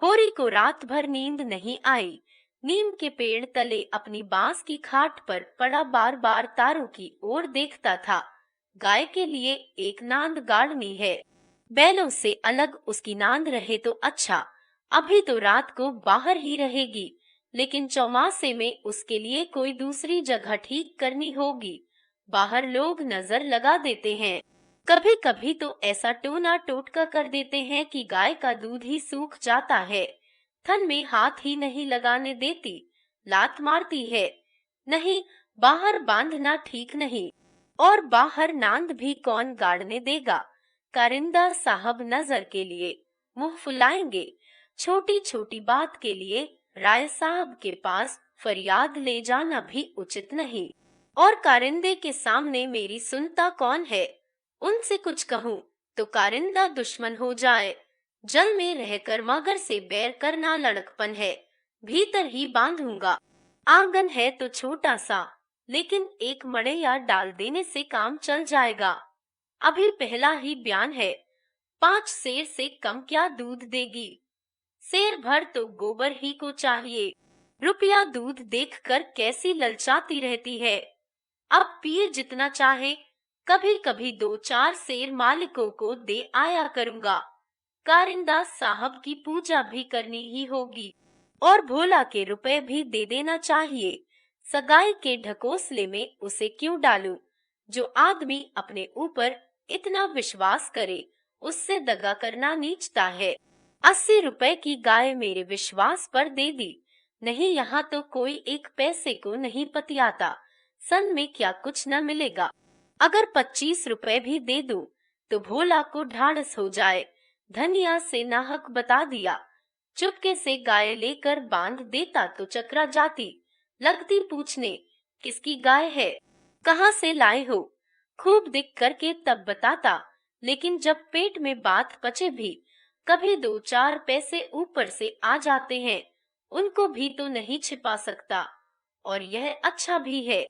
होरी को रात भर नींद नहीं आई। नीम के पेड़ तले अपनी बांस की खाट पर पड़ा बार बार तारों की ओर देखता था। गाय के लिए एक नांद गाड़नी है। बैलों से अलग उसकी नांद रहे तो अच्छा। अभी तो रात को बाहर ही रहेगी, लेकिन चौमासे में उसके लिए कोई दूसरी जगह ठीक करनी होगी। बाहर लोग नजर लगा देते हैं। कभी कभी तो ऐसा टोना टोटका कर देते हैं कि गाय का दूध ही सूख जाता है। थन में हाथ ही नहीं लगाने देती, लात मारती है। नहीं, बाहर बांधना ठीक नहीं। और बाहर नांद भी कौन गाड़ने देगा। कारिंदा साहब नजर के लिए मुंह फुलाएंगे। छोटी छोटी बात के लिए राय साहब के पास फरियाद ले जाना भी उचित नहीं। और कारिंदे के सामने मेरी सुनता कौन है। उनसे कुछ कहूँ तो कारिंदा दुश्मन हो जाए। जल में रहकर मगर से बैर करना लड़कपन है। भीतर ही बांधूंगा। आंगन है तो छोटा सा, लेकिन एक मड़ैया डाल देने से काम चल जाएगा। अभी पहला ही बयान है। 5 सेर से कम क्या दूध देगी। सेर भर तो गोबर ही को चाहिए। रुपया दूध देखकर कैसी ललचाती रहती है। अब पिए जितना चाहे। कभी कभी 2-4 सेर मालिकों को दे आया करूंगा। कारिंदा साहब की पूजा भी करनी ही होगी और भोला के रुपए भी दे देना चाहिए। सगाई के ढकोसले में उसे क्यों डालूं। जो आदमी अपने ऊपर इतना विश्वास करे, उससे दगा करना नीचता है। 80 रुपए की गाय मेरे विश्वास पर दे दी। नहीं, यहाँ तो कोई एक पैसे को नहीं पतियाता। सन में क्या कुछ न मिलेगा। अगर 25 रुपए भी दे दूं तो भोला को ढाढ़स हो जाए। धनिया से नाहक बता दिया। चुपके से गाय लेकर बांध देता तो चकरा जाती। लगती पूछने, किसकी गाय है, कहाँ से लाए हो। खूब दिख करके तब बताता, लेकिन जब पेट में बात पचे भी कभी 2-4 पैसे ऊपर से आ जाते हैं। उनको भी तो नहीं छिपा सकता। और यह अच्छा भी है,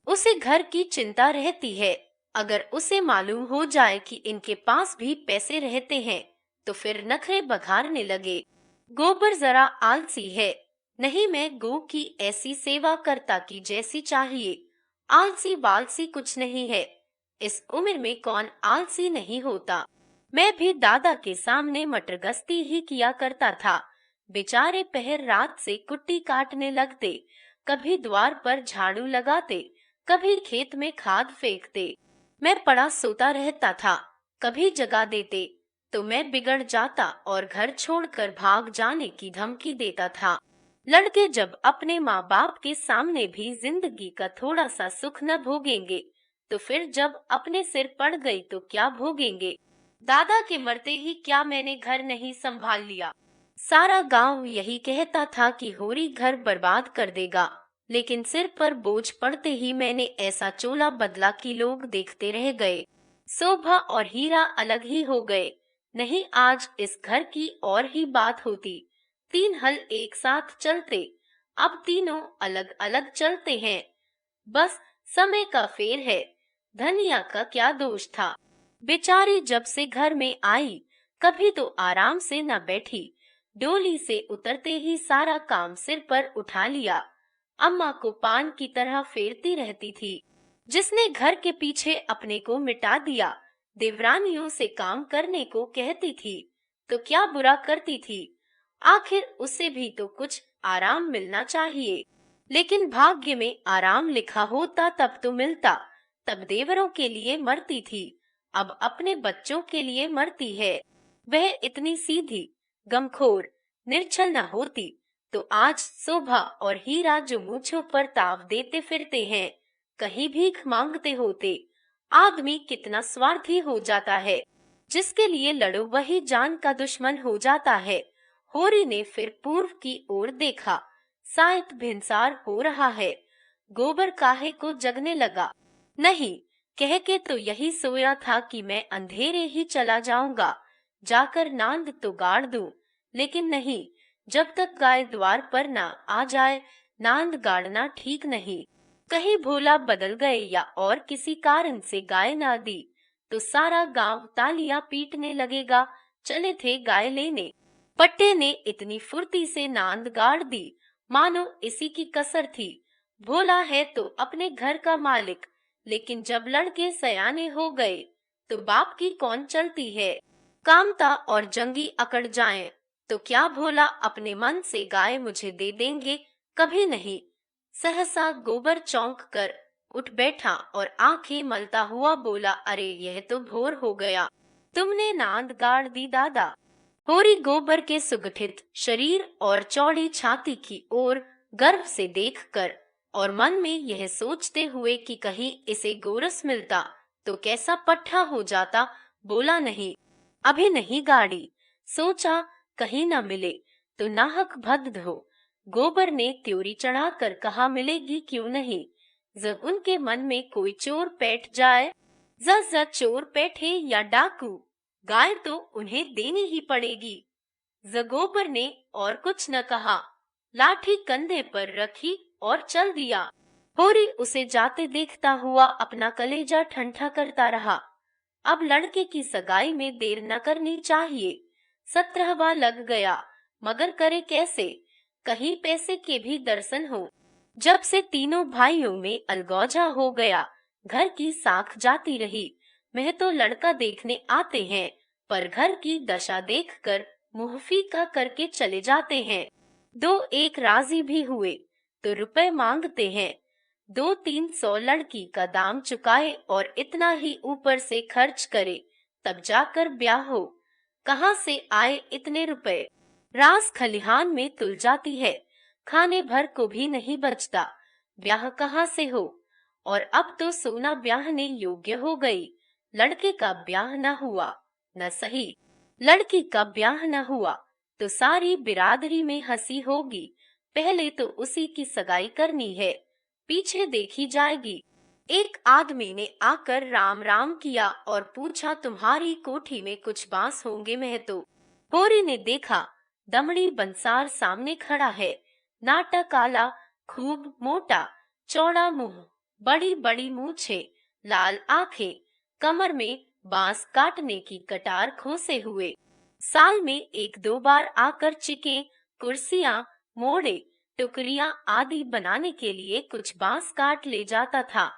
उसे घर की चिंता रहती है। अगर उसे मालूम हो जाए कि इनके पास भी पैसे रहते हैं तो फिर नखरे बघारने लगे। गोबर जरा आलसी है। नहीं, मैं गौ की ऐसी सेवा करता की जैसी चाहिए। आलसी वालसी कुछ नहीं है। इस उम्र में कौन आलसी नहीं होता। मैं भी दादा के सामने मटरगश्ती ही किया करता था। बेचारे पहर रात से कुट्टी काटने लगते, कभी द्वार पर झाड़ू लगाते, कभी खेत में खाद फेंकते। मैं पड़ा सोता रहता था। कभी जगा देते तो मैं बिगड़ जाता और घर छोड़कर भाग जाने की धमकी देता था। लड़के जब अपने माँ बाप के सामने भी जिंदगी का थोड़ा सा सुख न भोगेंगे, तो फिर जब अपने सिर पड़ गई तो क्या भोगेंगे। दादा के मरते ही क्या मैंने घर नहीं संभाल लिया। सारा गांव यही कहता था कि होरी घर बर्बाद कर देगा, लेकिन सिर पर बोझ पड़ते ही मैंने ऐसा चोला बदला कि लोग देखते रह गए। शोभा और हीरा अलग ही हो गए। नहीं, आज इस घर की और ही बात होती। 3 हल एक साथ चलते, अब तीनों अलग अलग चलते हैं। बस समय का फेर है। धनिया का क्या दोष था। बेचारी जब से घर में आई कभी तो आराम से न बैठी। डोली से उतरते ही सारा काम सिर पर उठा लिया। अम्मा को पान की तरह फेरती रहती थी। जिसने घर के पीछे अपने को मिटा दिया, देवरानियों से काम करने को कहती थी तो क्या बुरा करती थी। आखिर उसे भी तो कुछ आराम मिलना चाहिए। लेकिन भाग्य में आराम लिखा होता तब तो मिलता। तब देवरों के लिए मरती थी, अब अपने बच्चों के लिए मरती है। वह इतनी सीधी, गमखोर, निर्छल न होती तो आज शोभा और हीरा जो मूंछों पर ताव देते फिरते हैं, कहीं भीख मांगते होते। आदमी कितना स्वार्थी हो जाता है। जिसके लिए लड़ो वही जान का दुश्मन हो जाता है। होरी ने फिर पूर्व की ओर देखा। शायद भिनसार हो रहा है। गोबर काहे को जगने लगा। नहीं, कह के तो यही सोया था कि मैं अंधेरे ही चला जाऊंगा, जाकर नांद तो गाड़ दूं। लेकिन नहीं, जब तक गाय द्वार पर ना आ जाए नांद गाड़ना ठीक नहीं। कहीं भोला बदल गए या और किसी कारण से गाय ना दी तो सारा गांव तालियां पीटने लगेगा। चले थे गाय लेने। पट्टे ने इतनी फुर्ती से नांद गाड़ दी मानो इसी की कसर थी। भोला है तो अपने घर का मालिक, लेकिन जब लड़के सयाने हो गए तो बाप की कौन चलती है। कामता और जंगी अकड़ जाएं तो क्या भोला अपने मन से गाय मुझे दे देंगे? कभी नहीं। सहसा गोबर चौंक कर उठ बैठा और आंखें मलता हुआ बोला, अरे यह तो भोर हो गया, तुमने नांद गाड़ दी दादा। होरी गोबर के सुगठित शरीर और चौड़ी छाती की ओर गर्व से देखकर और मन में यह सोचते हुए कि कहीं इसे गोरस मिलता तो कैसा पट्ठा हो जाता, बोला, नहीं अभी नहीं गाड़ी। सोचा कहीं न मिले तो नाहक भद्द हो। गोबर ने त्योरी चढ़ाकर कहा, मिलेगी क्यों नहीं, जब उनके मन में कोई चोर बैठ जाए। जज चोर बैठे या डाकू, गाय तो उन्हें देनी ही पड़ेगी। जगोबर ने और कुछ न कहा, लाठी कंधे पर रखी और चल दिया। होरी उसे जाते देखता हुआ अपना कलेजा ठंडा करता रहा। अब लड़के की सगाई में देर न करनी चाहिए। 17वां लग गया, मगर करे कैसे, कहीं पैसे के भी दर्शन हो। जब से तीनों भाइयों में अलगौजा हो गया, घर की साख जाती रही। वह तो लड़का देखने आते हैं, पर घर की दशा देखकर मुंह फीका करके चले जाते हैं। 2-1 राजी भी हुए तो रुपए मांगते हैं। 200-300 लड़की का दाम चुकाए और इतना ही ऊपर से खर्च करे, तब जाकर ब्याह हो। कहाँ से आए इतने रुपए? रास खलिहान में तुल जाती है, खाने भर को भी नहीं बचता, ब्याह कहाँ से हो। और अब तो सोना ब्याहने योग्य हो गई। लड़के का ब्याह न हुआ, न सही लड़की का ब्याह न हुआ तो सारी बिरादरी में हंसी होगी। पहले तो उसी की सगाई करनी है, पीछे देखी जाएगी। एक आदमी ने आकर राम राम किया और पूछा, तुम्हारी कोठी में कुछ बांस होंगे महतो? होरी ने देखा, दमड़ी बंसार सामने खड़ा है, नाटा काला, खूब मोटा, चौड़ा मुंह, बड़ी बड़ी मूछें, लाल आंखें, कमर में बांस काटने की कटार खोसे हुए। साल में 1-2 बार आकर चिके, कुर्सियां, मोड़े, टुकरियां आदि बनाने के लिए कुछ बांस काट ले जाता था।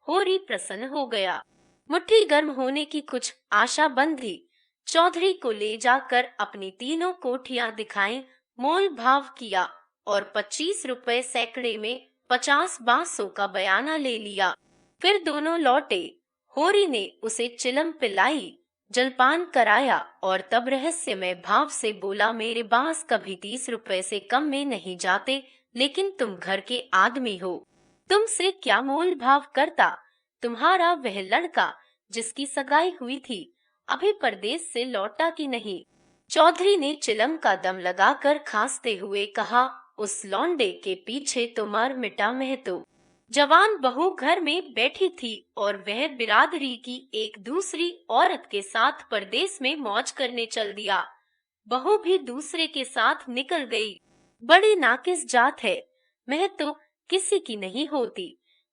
होरी प्रसन्न हो गया, मुट्ठी गर्म होने की कुछ आशा बंधी। चौधरी को ले जाकर अपनी तीनों कोठियां दिखाई, मोल भाव किया और 25 रुपए सैकड़े में 50 बांसों का बयाना ले लिया। फिर दोनों लौटे। होरी ने उसे चिलम पिलाई, जलपान कराया और तब रहस्यमय भाव से बोला, मेरे बांस कभी 30 रुपए से कम में नहीं जाते, लेकिन तुम घर के आदमी हो, तुमसे क्या मोल भाव करता। तुम्हारा वह लड़का जिसकी सगाई हुई थी अभी परदेश से लौटा कि नहीं? चौधरी ने चिलम का दम लगाकर खांसते हुए कहा, उस लौंडे के पीछे तो मर मिटा महतो। जवान बहू घर में बैठी थी और वह बिरादरी की एक दूसरी औरत के साथ परदेश में मौज करने चल दिया। बहू भी दूसरे के साथ निकल गई। बड़ी नाकिस जात है, मैं तो किसी की नहीं होती।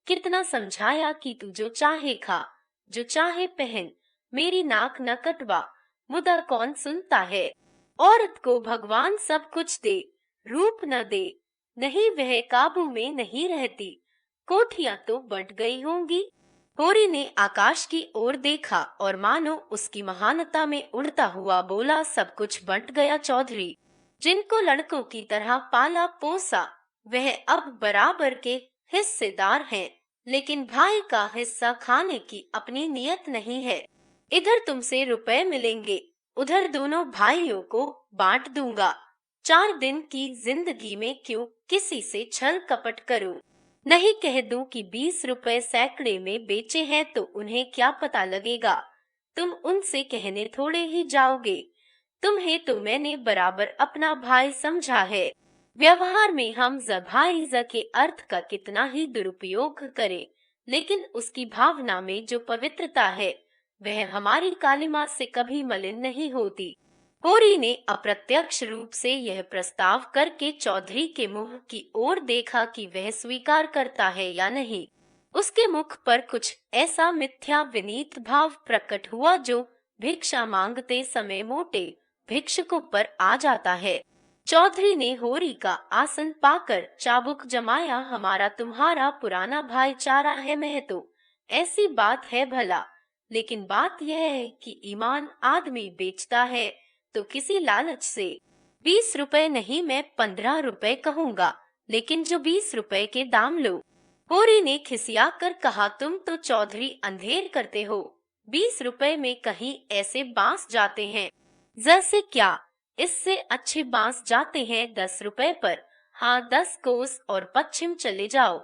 कितना समझाया कि तू जो चाहे खा, जो चाहे पहन, मेरी नाक न कटवा, मुदा कौन सुनता है। औरत को भगवान सब कुछ दे, रूप न दे, नहीं वह काबू में नहीं रहती। कोठियां तो बंट गई होंगी। होरी ने आकाश की ओर देखा और मानो उसकी महानता में उड़ता हुआ बोला, सब कुछ बंट गया चौधरी। जिनको लड़कों की तरह पाला पोसा वह अब बराबर के हिस्सेदार हैं, लेकिन भाई का हिस्सा खाने की अपनी नियत नहीं है। इधर तुमसे रुपए मिलेंगे, उधर दोनों भाइयों को बांट दूंगा। 4 दिन की जिंदगी में क्यों किसी से छल कपट करूं? नहीं कह दूं कि 20 रुपए सैकड़े में बेचे हैं तो उन्हें क्या पता लगेगा। तुम उनसे कहने थोड़े ही जाओगे। तुम्हें तो मैंने बराबर अपना भाई समझा है। व्यवहार में हम भाई के अर्थ का कितना ही दुरुपयोग करें, लेकिन उसकी भावना में जो पवित्रता है वह हमारी कालिमा से कभी मलिन नहीं होती। होरी ने अप्रत्यक्ष रूप से यह प्रस्ताव करके चौधरी के मुंह की ओर देखा कि वह स्वीकार करता है या नहीं। उसके मुख पर कुछ ऐसा मिथ्या विनीत भाव प्रकट हुआ जो भिक्षा मांगते समय मोटे भिक्षुकों पर आ जाता है। चौधरी ने होरी का आसन पाकर चाबुक जमाया, हमारा तुम्हारा पुराना भाईचारा है महतो, ऐसी बात है भला। लेकिन बात यह है कि ईमान आदमी बेचता है तो किसी लालच से। 20 रुपए नहीं, मैं 15 रुपए कहूँगा, लेकिन जो 20 रुपए के दाम लो। होरी ने खिसिया कर कहा, तुम तो चौधरी अंधेर करते हो। 20 रुपए में कहीं ऐसे बांस जाते हैं? जैसे क्या? इससे अच्छे बांस जाते हैं 10 रुपए पर। हाँ, 10 कोस और पश्चिम चले जाओ।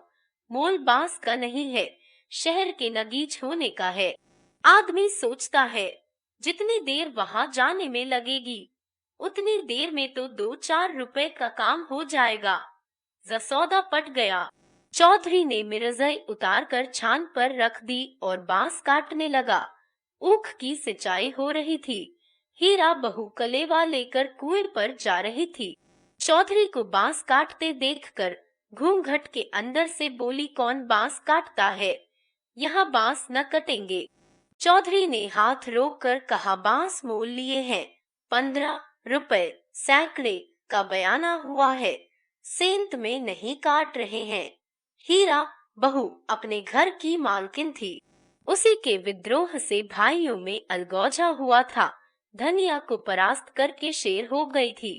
मोल बांस का नहीं है, शहर के नगीच होने का है। आदमी सोचता है जितनी देर वहां जाने में लगेगी उतनी देर में तो 2-4 रुपए का काम हो जाएगा। सौदा पट गया। चौधरी ने मिर्जई उतार कर छान पर रख दी और बांस काटने लगा। ऊख की सिंचाई हो रही थी। हीरा बहू कलेवा लेकर कुएं पर जा रही थी। चौधरी को बांस काटते देखकर घूंघट के अंदर से बोली, कौन बांस काटता है? यहाँ बांस न कटेंगे। चौधरी ने हाथ रोक कर कहा, बांस मोल लिए हैं 15 रुपए, सैकड़े का बयाना हुआ है, सेंत में नहीं काट रहे हैं। हीरा बहू अपने घर की मालकिन थी। उसी के विद्रोह से भाइयों में अलगौजा हुआ था। धनिया को परास्त करके शेर हो गई थी।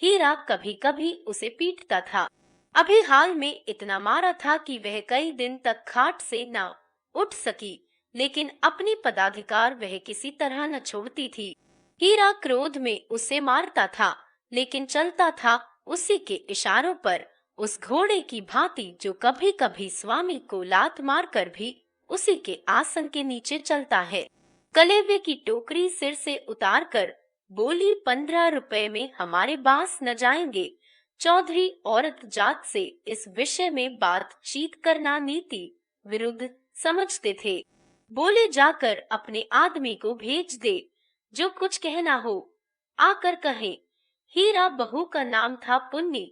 हीरा कभी कभी उसे पीटता था। अभी हाल में इतना मारा था कि वह कई दिन तक खाट से न उठ सकी, लेकिन अपनी पदाधिकार वह किसी तरह न छोड़ती थी। हीरा क्रोध में उसे मारता था, लेकिन चलता था उसी के इशारों पर, उस घोड़े की भांति जो कभी कभी स्वामी को लात मारकर भी उसी के आसन के नीचे चलता है। कलेवे की टोकरी सिर से उतारकर बोली, 15 रुपए में हमारे बांस न जाएंगे। चौधरी औरत जात से इस विषय में बातचीत करना नीति विरुद्ध समझते थे। बोले, जाकर अपने आदमी को भेज दे, जो कुछ कहना हो आकर कहे। हीरा बहू का नाम था पुन्नी।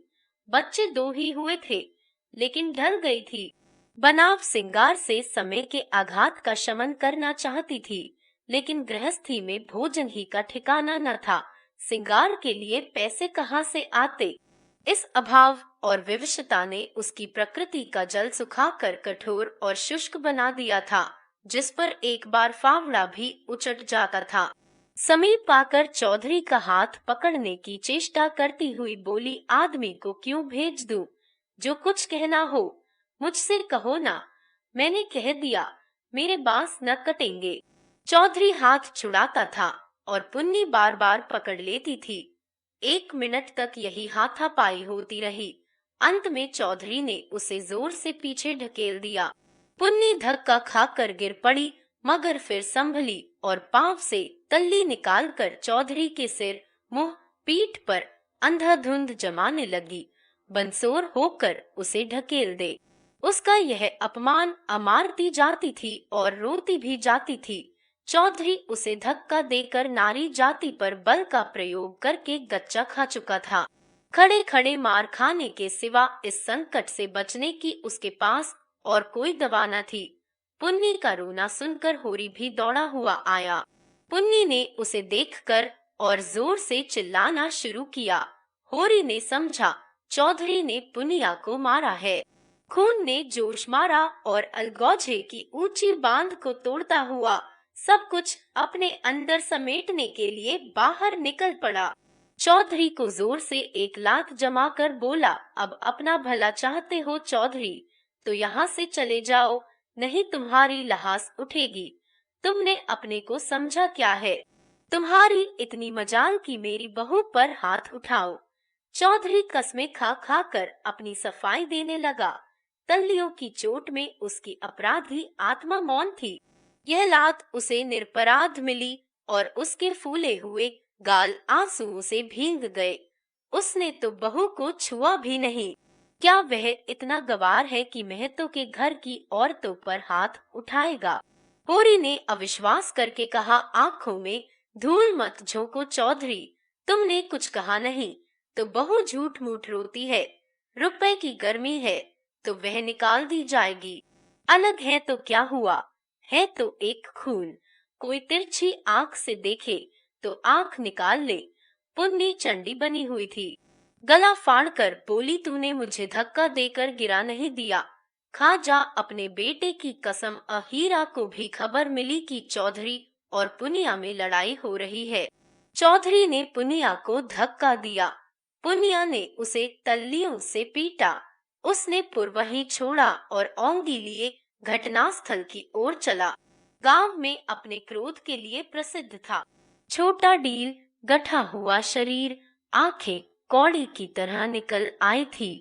बच्चे 2 ही हुए थे, लेकिन ढल गई थी। बनाव सिंगार से समय के आघात का शमन करना चाहती थी, लेकिन गृहस्थी में भोजन ही का ठिकाना न था। सिंगार के लिए पैसे कहाँ से आते? इस अभाव और विवशता ने उसकी प्रकृति का जल सुखाकर कठोर और शुष्क बना दिया था, जिस पर एक बार फावड़ा भी उचट जाता था। समीप आकर चौधरी का हाथ पकड़ने की चेष्टा करती हुई बोली, आदमी को क्यों भेज दूं? जो कुछ कहना हो मुझसे कहो ना, मैंने कह दिया मेरे बांस न कटेंगे। चौधरी हाथ छुड़ाता था और पुन्नी बार बार पकड़ लेती थी। 1 मिनट तक यही हाथापाई होती रही। अंत में चौधरी ने उसे जोर से पीछे ढकेल दिया। पुन्नी धक्का खाकर गिर पड़ी, मगर फिर संभली और पांव से तल्ली निकालकर चौधरी के सिर, मुंह, पीठ पर अंधाधुंध जमाने लगी। बंसोर होकर उसे ढकेल दे। उसका यह अपमान अमारती जाती थी और रोती भी जाती थी। चौधरी उसे धक्का देकर नारी जाति पर बल का प्रयोग करके गच्चा खा चुका था। खड़े खड़े मार खाने के सिवा इस संकट से बचने की उसके पास और कोई दवा न थी। पुन्नी का रोना सुनकर होरी भी दौड़ा हुआ आया। पुन्नी ने उसे देखकर और जोर से चिल्लाना शुरू किया। होरी ने समझा चौधरी ने पुनिया को मारा है। खून ने जोश मारा और अलगौजे की ऊंची बांध को तोड़ता हुआ सब कुछ अपने अंदर समेटने के लिए बाहर निकल पड़ा। चौधरी को जोर से एक लात जमाकर बोला, अब अपना भला चाहते हो चौधरी, तो यहाँ से चले जाओ, नहीं तुम्हारी लहास उठेगी। तुमने अपने को समझा क्या है? तुम्हारी इतनी मजाल कि मेरी बहू पर हाथ उठाओ। चौधरी कसमें खा खा कर अपनी सफाई देने लगा। तल्लियों की चोट में उसकी अपराधी आत्मा मौन थी। यह लात उसे निरपराध मिली और उसके फूले हुए गाल आंसुओं से भीग गए। उसने तो बहू को छुआ भी नहीं। क्या वह इतना गवार है कि महतो के घर की औरतों पर हाथ उठाएगा? होरी ने अविश्वास करके कहा, आंखों में धूल मत झोंको चौधरी, तुमने कुछ कहा नहीं तो बहू झूठ मूठ रोती है। रुपए की गर्मी है तो वह निकाल दी जाएगी। अलग है तो क्या हुआ, है तो एक खून। कोई तिरछी आंख से देखे तो आंख निकाल ले। पुन्नी चंडी बनी हुई थी। गला फाड़कर बोली, तूने मुझे धक्का देकर गिरा नहीं दिया। खा जा अपने बेटे की कसम। हीरा को भी खबर मिली कि चौधरी और पुनिया में लड़ाई हो रही है। चौधरी ने पुनिया को धक्का दिया। पुनिया ने उसे तल्लियों से पीटा। उसने पुर वहीं छोड़ा और ओंगी लिए घटनास्थल की ओर चला। गांव में अपने क्रोध के लिए प्रसिद्ध था। छोटा डील, गठा हुआ शरीर, आंखें कौड़ी की तरह निकल आई थी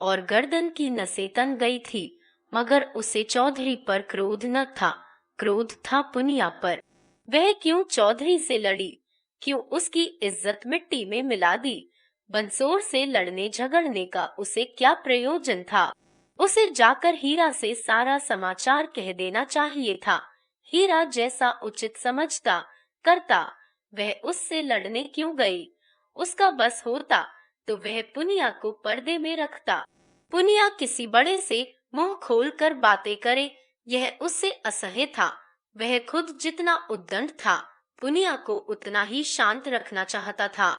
और गर्दन की नसें तन गई थी, मगर उसे चौधरी पर क्रोध न था, क्रोध था पुनिया पर। वह क्यों चौधरी से लड़ी, क्यों उसकी इज्जत मिट्टी में मिला दी। बंसोर से लड़ने झगड़ने का उसे क्या प्रयोजन था। उसे जाकर हीरा से सारा समाचार कह देना चाहिए था। हीरा जैसा उचित समझता करता, वह उससे लड़ने क्यों गई। उसका बस होता तो वह पुनिया को पर्दे में रखता। पुनिया किसी बड़े से मुंह खोलकर बातें करे, यह उससे असह्य था। वह खुद जितना उद्दंड था, पुनिया को उतना ही शांत रखना चाहता था।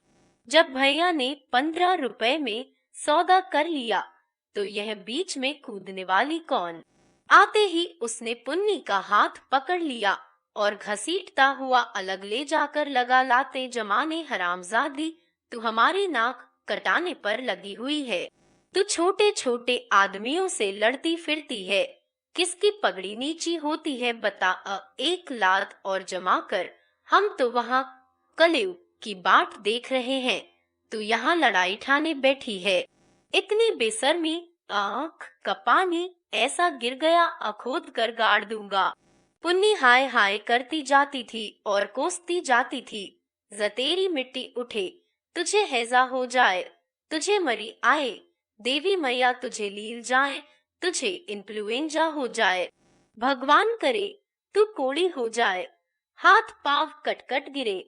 जब भैया ने 15 रुपए में सौदा कर लिया, तो यह बीच में कूदने वाली कौन। आते ही उसने पुन्नी का हाथ पकड़ लिया और घसीटता हुआ अलग ले जाकर लगा, लाते जमाने हरामजादी, तू हमारी नाक कटाने पर लगी हुई है। तू छोटे छोटे आदमियों से लड़ती फिरती है। किसकी पगड़ी नीची होती है बता। एक लात और जमा कर। हम तो वहाँ कलयुग की बाट देख रहे हैं, तू यहाँ लड़ाई ठाने बैठी है। इतनी बेशर्मी, आँख का पानी ऐसा गिर गया, अखोद कर गाड़ दूंगा। पुन्नी हाय हाय करती जाती थी और कोसती जाती थी। जतेरी मिट्टी उठे, तुझे हैजा हो जाए, तुझे मरी आए, देवी मैया तुझे लील जाए, तुझे इन्फ्लुएंजा हो जाए, भगवान करे तू कोड़ी हो जाए, हाथ पांव कटकट गिरे।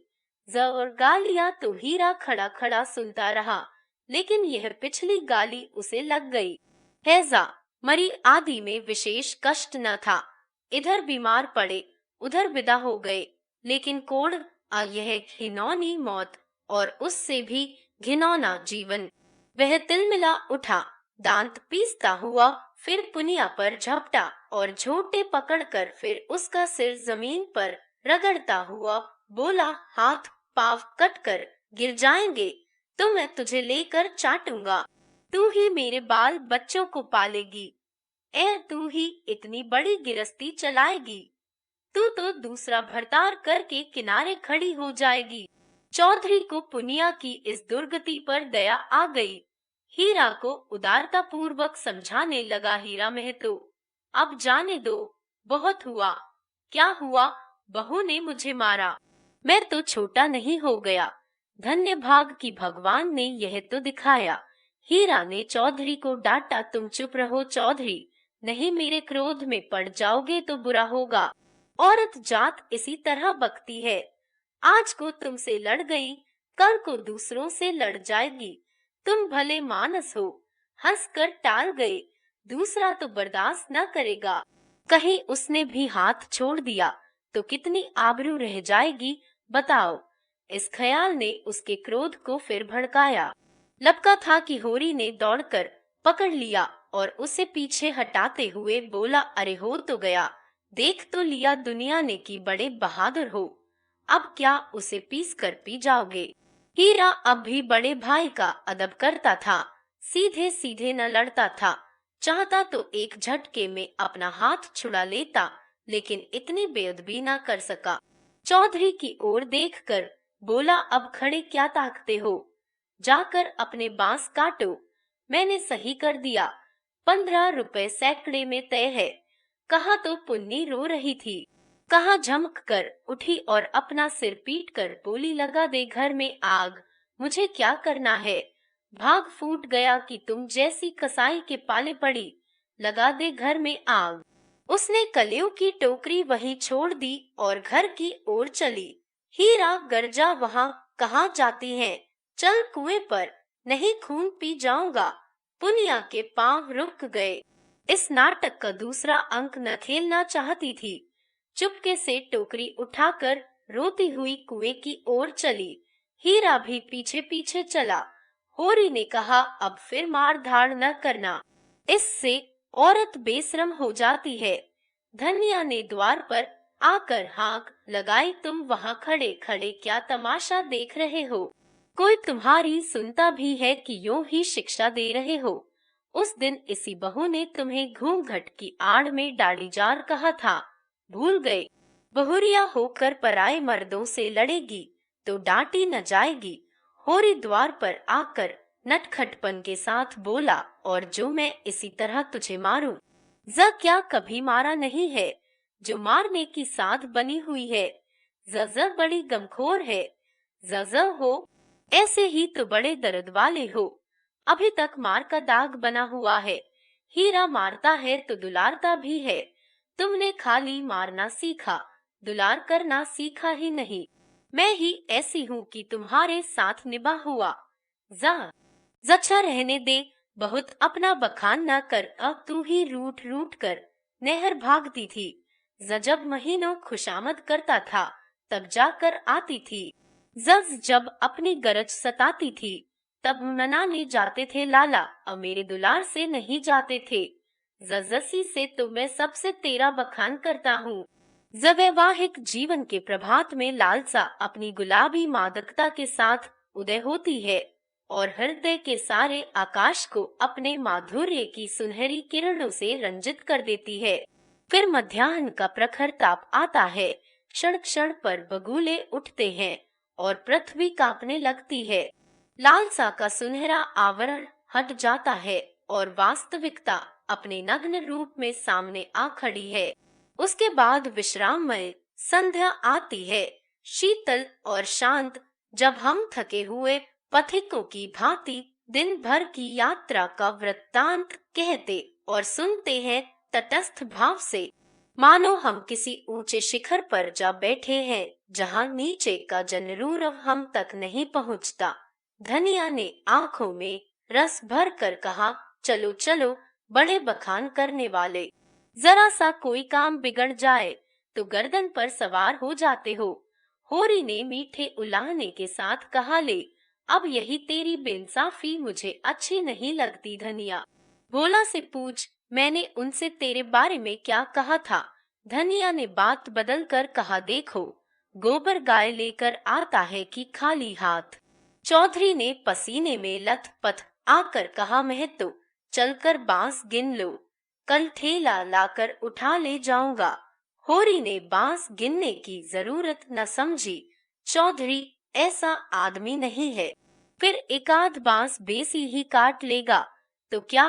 जबर गालियां तो हीरा खड़ा खड़ा सुनता रहा, लेकिन यह पिछली गाली उसे लग गई। हैजा मरी आदि में विशेष कष्ट न था। इधर बीमार पड़े, उधर विदा हो गए, लेकिन कोड़ यह घिनौनी मौत और उससे भी घिनौना जीवन। वह तिलमिला उठा, दांत पीसता हुआ फिर पुनिया पर झपटा और झोटे पकड़कर फिर उसका सिर जमीन पर रगड़ता हुआ बोला, हाथ पांव कटकर गिर जाएंगे तो मैं तुझे लेकर चाटूंगा। तू ही मेरे बाल बच्चों को पालेगी, तू ही इतनी बड़ी गिरस्ती चलाएगी। तू तो दूसरा भरतार करके किनारे खड़ी हो जाएगी। चौधरी को पुनिया की इस दुर्गति पर दया आ गई। हीरा को उदारता पूर्वक समझाने लगा, हीरा महतो, अब जाने दो, बहुत हुआ। क्या हुआ, बहू ने मुझे मारा, मैं तो छोटा नहीं हो गया। धन्य भाग की भगवान ने यह तो दिखाया। हीरा ने चौधरी को डांटा, तुम चुप रहो चौधरी, नहीं मेरे क्रोध में पड़ जाओगे तो बुरा होगा। औरत जात इसी तरह बकती है। आज को तुमसे लड़ गई, कल को दूसरों से लड़ जाएगी। तुम भले मानस हो, हंसकर टाल गए, दूसरा तो बर्दाश्त न करेगा। कहीं उसने भी हाथ छोड़ दिया तो कितनी आबरू रह जाएगी बताओ। इस ख्याल ने उसके क्रोध को फिर भड़काया। लपका था कि होरी ने दौड़कर पकड़ लिया और उसे पीछे हटाते हुए बोला, अरे हो तो गया, देख तो लिया दुनिया ने कि बड़े बहादुर हो, अब क्या उसे पीस कर पी जाओगे। हीरा अब भी बड़े भाई का अदब करता था, सीधे सीधे न लड़ता था। चाहता तो एक झटके में अपना हाथ छुड़ा लेता, लेकिन इतनी बेअदबी न कर सका। चौधरी की ओर देखकर बोला, अब खड़े क्या ताकते हो, जाकर अपने बांस काटो। मैंने सही कर दिया, 15 रुपए सैकड़े में तय है। कहा तो पुन्नी रो रही थी, कहा झमक कर उठी और अपना सिर पीट कर बोली, लगा दे घर में आग, मुझे क्या करना है। भाग फूट गया कि तुम जैसी कसाई के पाले पड़ी, लगा दे घर में आग। उसने कलियों की टोकरी वहीं छोड़ दी और घर की ओर चली। हीरा गरजा, वहां कहाँ जाती हैं, चल कुएं पर, नहीं खून पी जाऊंगा। पुनिया के पांव रुक गए। इस नाटक का दूसरा अंक न खेलना चाहती थी। चुपके से टोकरी उठाकर रोती हुई कुएं की ओर चली। हीरा भी पीछे पीछे चला। होरी ने कहा, अब फिर मार धाड़ न करना, इससे औरत बेशरम हो जाती है। धनिया ने द्वार पर आकर हाँक लगाई, तुम वहाँ खड़े खड़े क्या तमाशा देख रहे हो? कोई तुम्हारी सुनता भी है कि यूं ही शिक्षा दे रहे हो? उस दिन इसी बहू ने तुम्हें घूंघट की आड़ में डालीजार कहा था, भूल गए? बहुरिया होकर पराए मर्दों से लड़ेगी तो डांटी न जाएगी। होरी द्वार पर आकर नटखटपन के साथ बोला, और जो मैं इसी तरह तुझे मारूं? क्या कभी मारा नहीं है, जो मारने की साध बनी हुई है? बड़ी गमखोर है। हो, ऐसे ही तो बड़े दर्द वाले हो। अभी तक मार का दाग बना हुआ है। हीरा मारता है तो दुलारता भी है। तुमने खाली मारना सीखा, दुलार करना सीखा ही नहीं। मैं ही ऐसी हूँ कि तुम्हारे साथ निभा हुआ। अच्छा रहने दे, बहुत अपना बखान न कर। अब तू ही रूठ रूठ कर नहर भागती थी। जब महीनों खुशामद करता था तब जाकर आती थी। जब अपनी गरज सताती थी तब मनाने जाते थे लाला, अब मेरे दुलार से नहीं जाते थे। जसी से तो मैं सबसे तेरा बखान करता हूँ। वैवाहिक जीवन के प्रभात में लालसा अपनी गुलाबी मादकता के साथ उदय होती है और हृदय के सारे आकाश को अपने माधुर्य की सुनहरी किरणों से रंजित कर देती है। फिर मध्याह्न का प्रखर ताप आता है, क्षण क्षण पर बगुले उठते हैं और पृथ्वी कांपने लगती है। लालसा का सुनहरा आवरण हट जाता है और वास्तविकता अपने नग्न रूप में सामने आ खड़ी है। उसके बाद विश्राममय संध्या आती है, शीतल और शांत, जब हम थके हुए पथिकों की भांति दिन भर की यात्रा का वृत्तांत कहते और सुनते हैं तटस्थ भाव से, मानो हम किसी ऊंचे शिखर पर जा बैठे हैं जहां नीचे का जनरूरव हम तक नहीं पहुंचता। धनिया ने आंखों में रस भर कर कहा, चलो चलो बड़े बखान करने वाले, जरा सा कोई काम बिगड़ जाए तो गर्दन पर सवार हो जाते हो। होरी ने मीठे उलाहने के साथ कहा, ले अब यही तेरी बेइंसाफी मुझे अच्छी नहीं लगती। धनिया भोला से पूछ, मैंने उनसे तेरे बारे में क्या कहा था? धनिया ने बात बदल कर कहा, देखो गोबर गाय लेकर आता है कि खाली हाथ? चौधरी ने पसीने में लथपथ आकर कहा, महतो चलकर बांस गिन लो, कल ठेला लाकर उठा ले जाऊंगा। होरी ने बांस गिनने की जरूरत न समझी, चौधरी ऐसा आदमी नहीं है, फिर एकाध बांस बेसी ही काट लेगा तो क्या?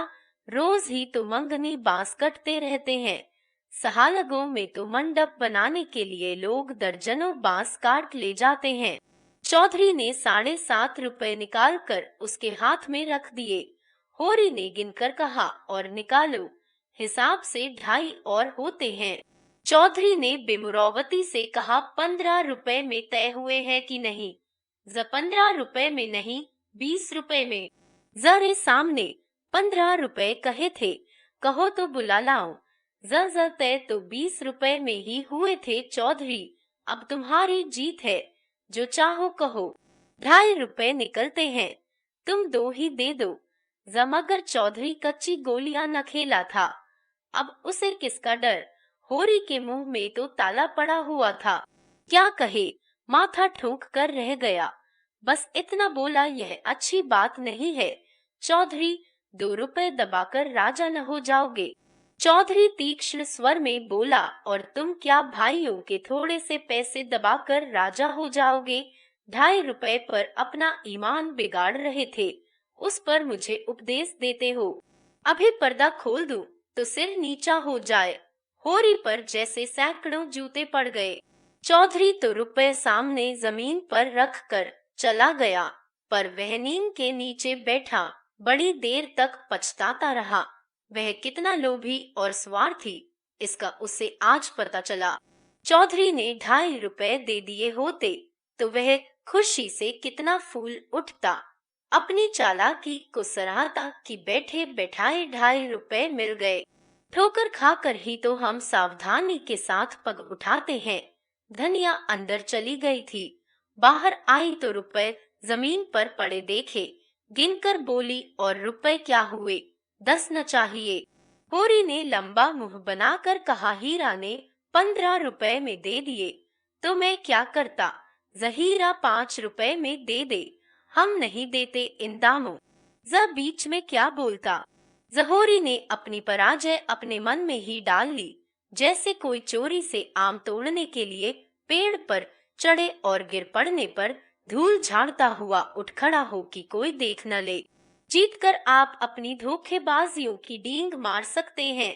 रोज ही तो मंगनी बांस कटते रहते हैं। सहालगों में तो मंडप बनाने के लिए लोग दर्जनों बांस काट ले जाते हैं। चौधरी ने 7.5 रुपए निकाल कर उसके हाथ में रख दिए। होरी ने गिनकर कहा, और निकालो, हिसाब से 2.5 और होते हैं। चौधरी ने बिमुरावती से कहा, 15 रुपए में तय हुए हैं कि नहीं? 15 रुपए में नहीं, 20 रुपए में। जरे सामने 15 रुपए कहे थे, कहो तो बुला लाओ। तय तो 20 रुपए में ही हुए थे। चौधरी अब तुम्हारी जीत है, जो चाहो कहो। 2.5 रुपए निकलते हैं, तुम 2 ही दे दो। मगर चौधरी कच्ची गोलियां न खेला था, अब उसे किसका डर? होरी के मुंह में तो ताला पड़ा हुआ था, क्या कहे, माथा ठोक कर रह गया। बस इतना बोला, यह अच्छी बात नहीं है चौधरी, 2 रुपए दबाकर राजा न हो जाओगे? चौधरी तीक्ष्ण स्वर में बोला, और तुम क्या भाइयों के थोड़े से पैसे दबाकर राजा हो जाओगे? 2.5 रुपए पर अपना ईमान बिगाड़ रहे थे, उस पर मुझे उपदेश देते हो? अभी पर्दा खोल दूं तो सिर नीचा हो जाए। होरी पर जैसे सैकड़ों जूते पड़ गए। चौधरी तो रुपए सामने जमीन पर रख कर चला गया, पर वह नीम के नीचे बैठा बड़ी देर तक पछताता रहा। वह कितना लोभी और स्वार्थी, इसका उसे आज पता चला। चौधरी ने 2.5 रुपए दे दिए होते तो वह खुशी से कितना फूल उठता। अपनी चालाकी को सराहता कि बैठे बैठाए 2.5 रुपए मिल गए। ठोकर खाकर ही तो हम सावधानी के साथ पग उठाते हैं। धनिया अंदर चली गई थी। बाहर आई तो रुपए जमीन पर पड़े देखे, गिनकर बोली, और रुपए क्या हुए? 10 न चाहिए। होरी ने लंबा मुंह बनाकर कहा, हीरा ने 15 रुपए में दे दिए तो मैं क्या करता? जहीरा 5 रुपए में दे दे, हम नहीं देते इन दामों। बीच में क्या बोलता? जहोरी ने अपनी पराजय अपने मन में ही डाल ली, जैसे कोई चोरी से आम तोड़ने के लिए पेड़ पर चढ़े और गिर पड़ने पर धूल झाड़ता हुआ उठ खड़ा हो कि कोई देख न ले। जीतकर आप अपनी धोखेबाजियों की डींग मार सकते हैं।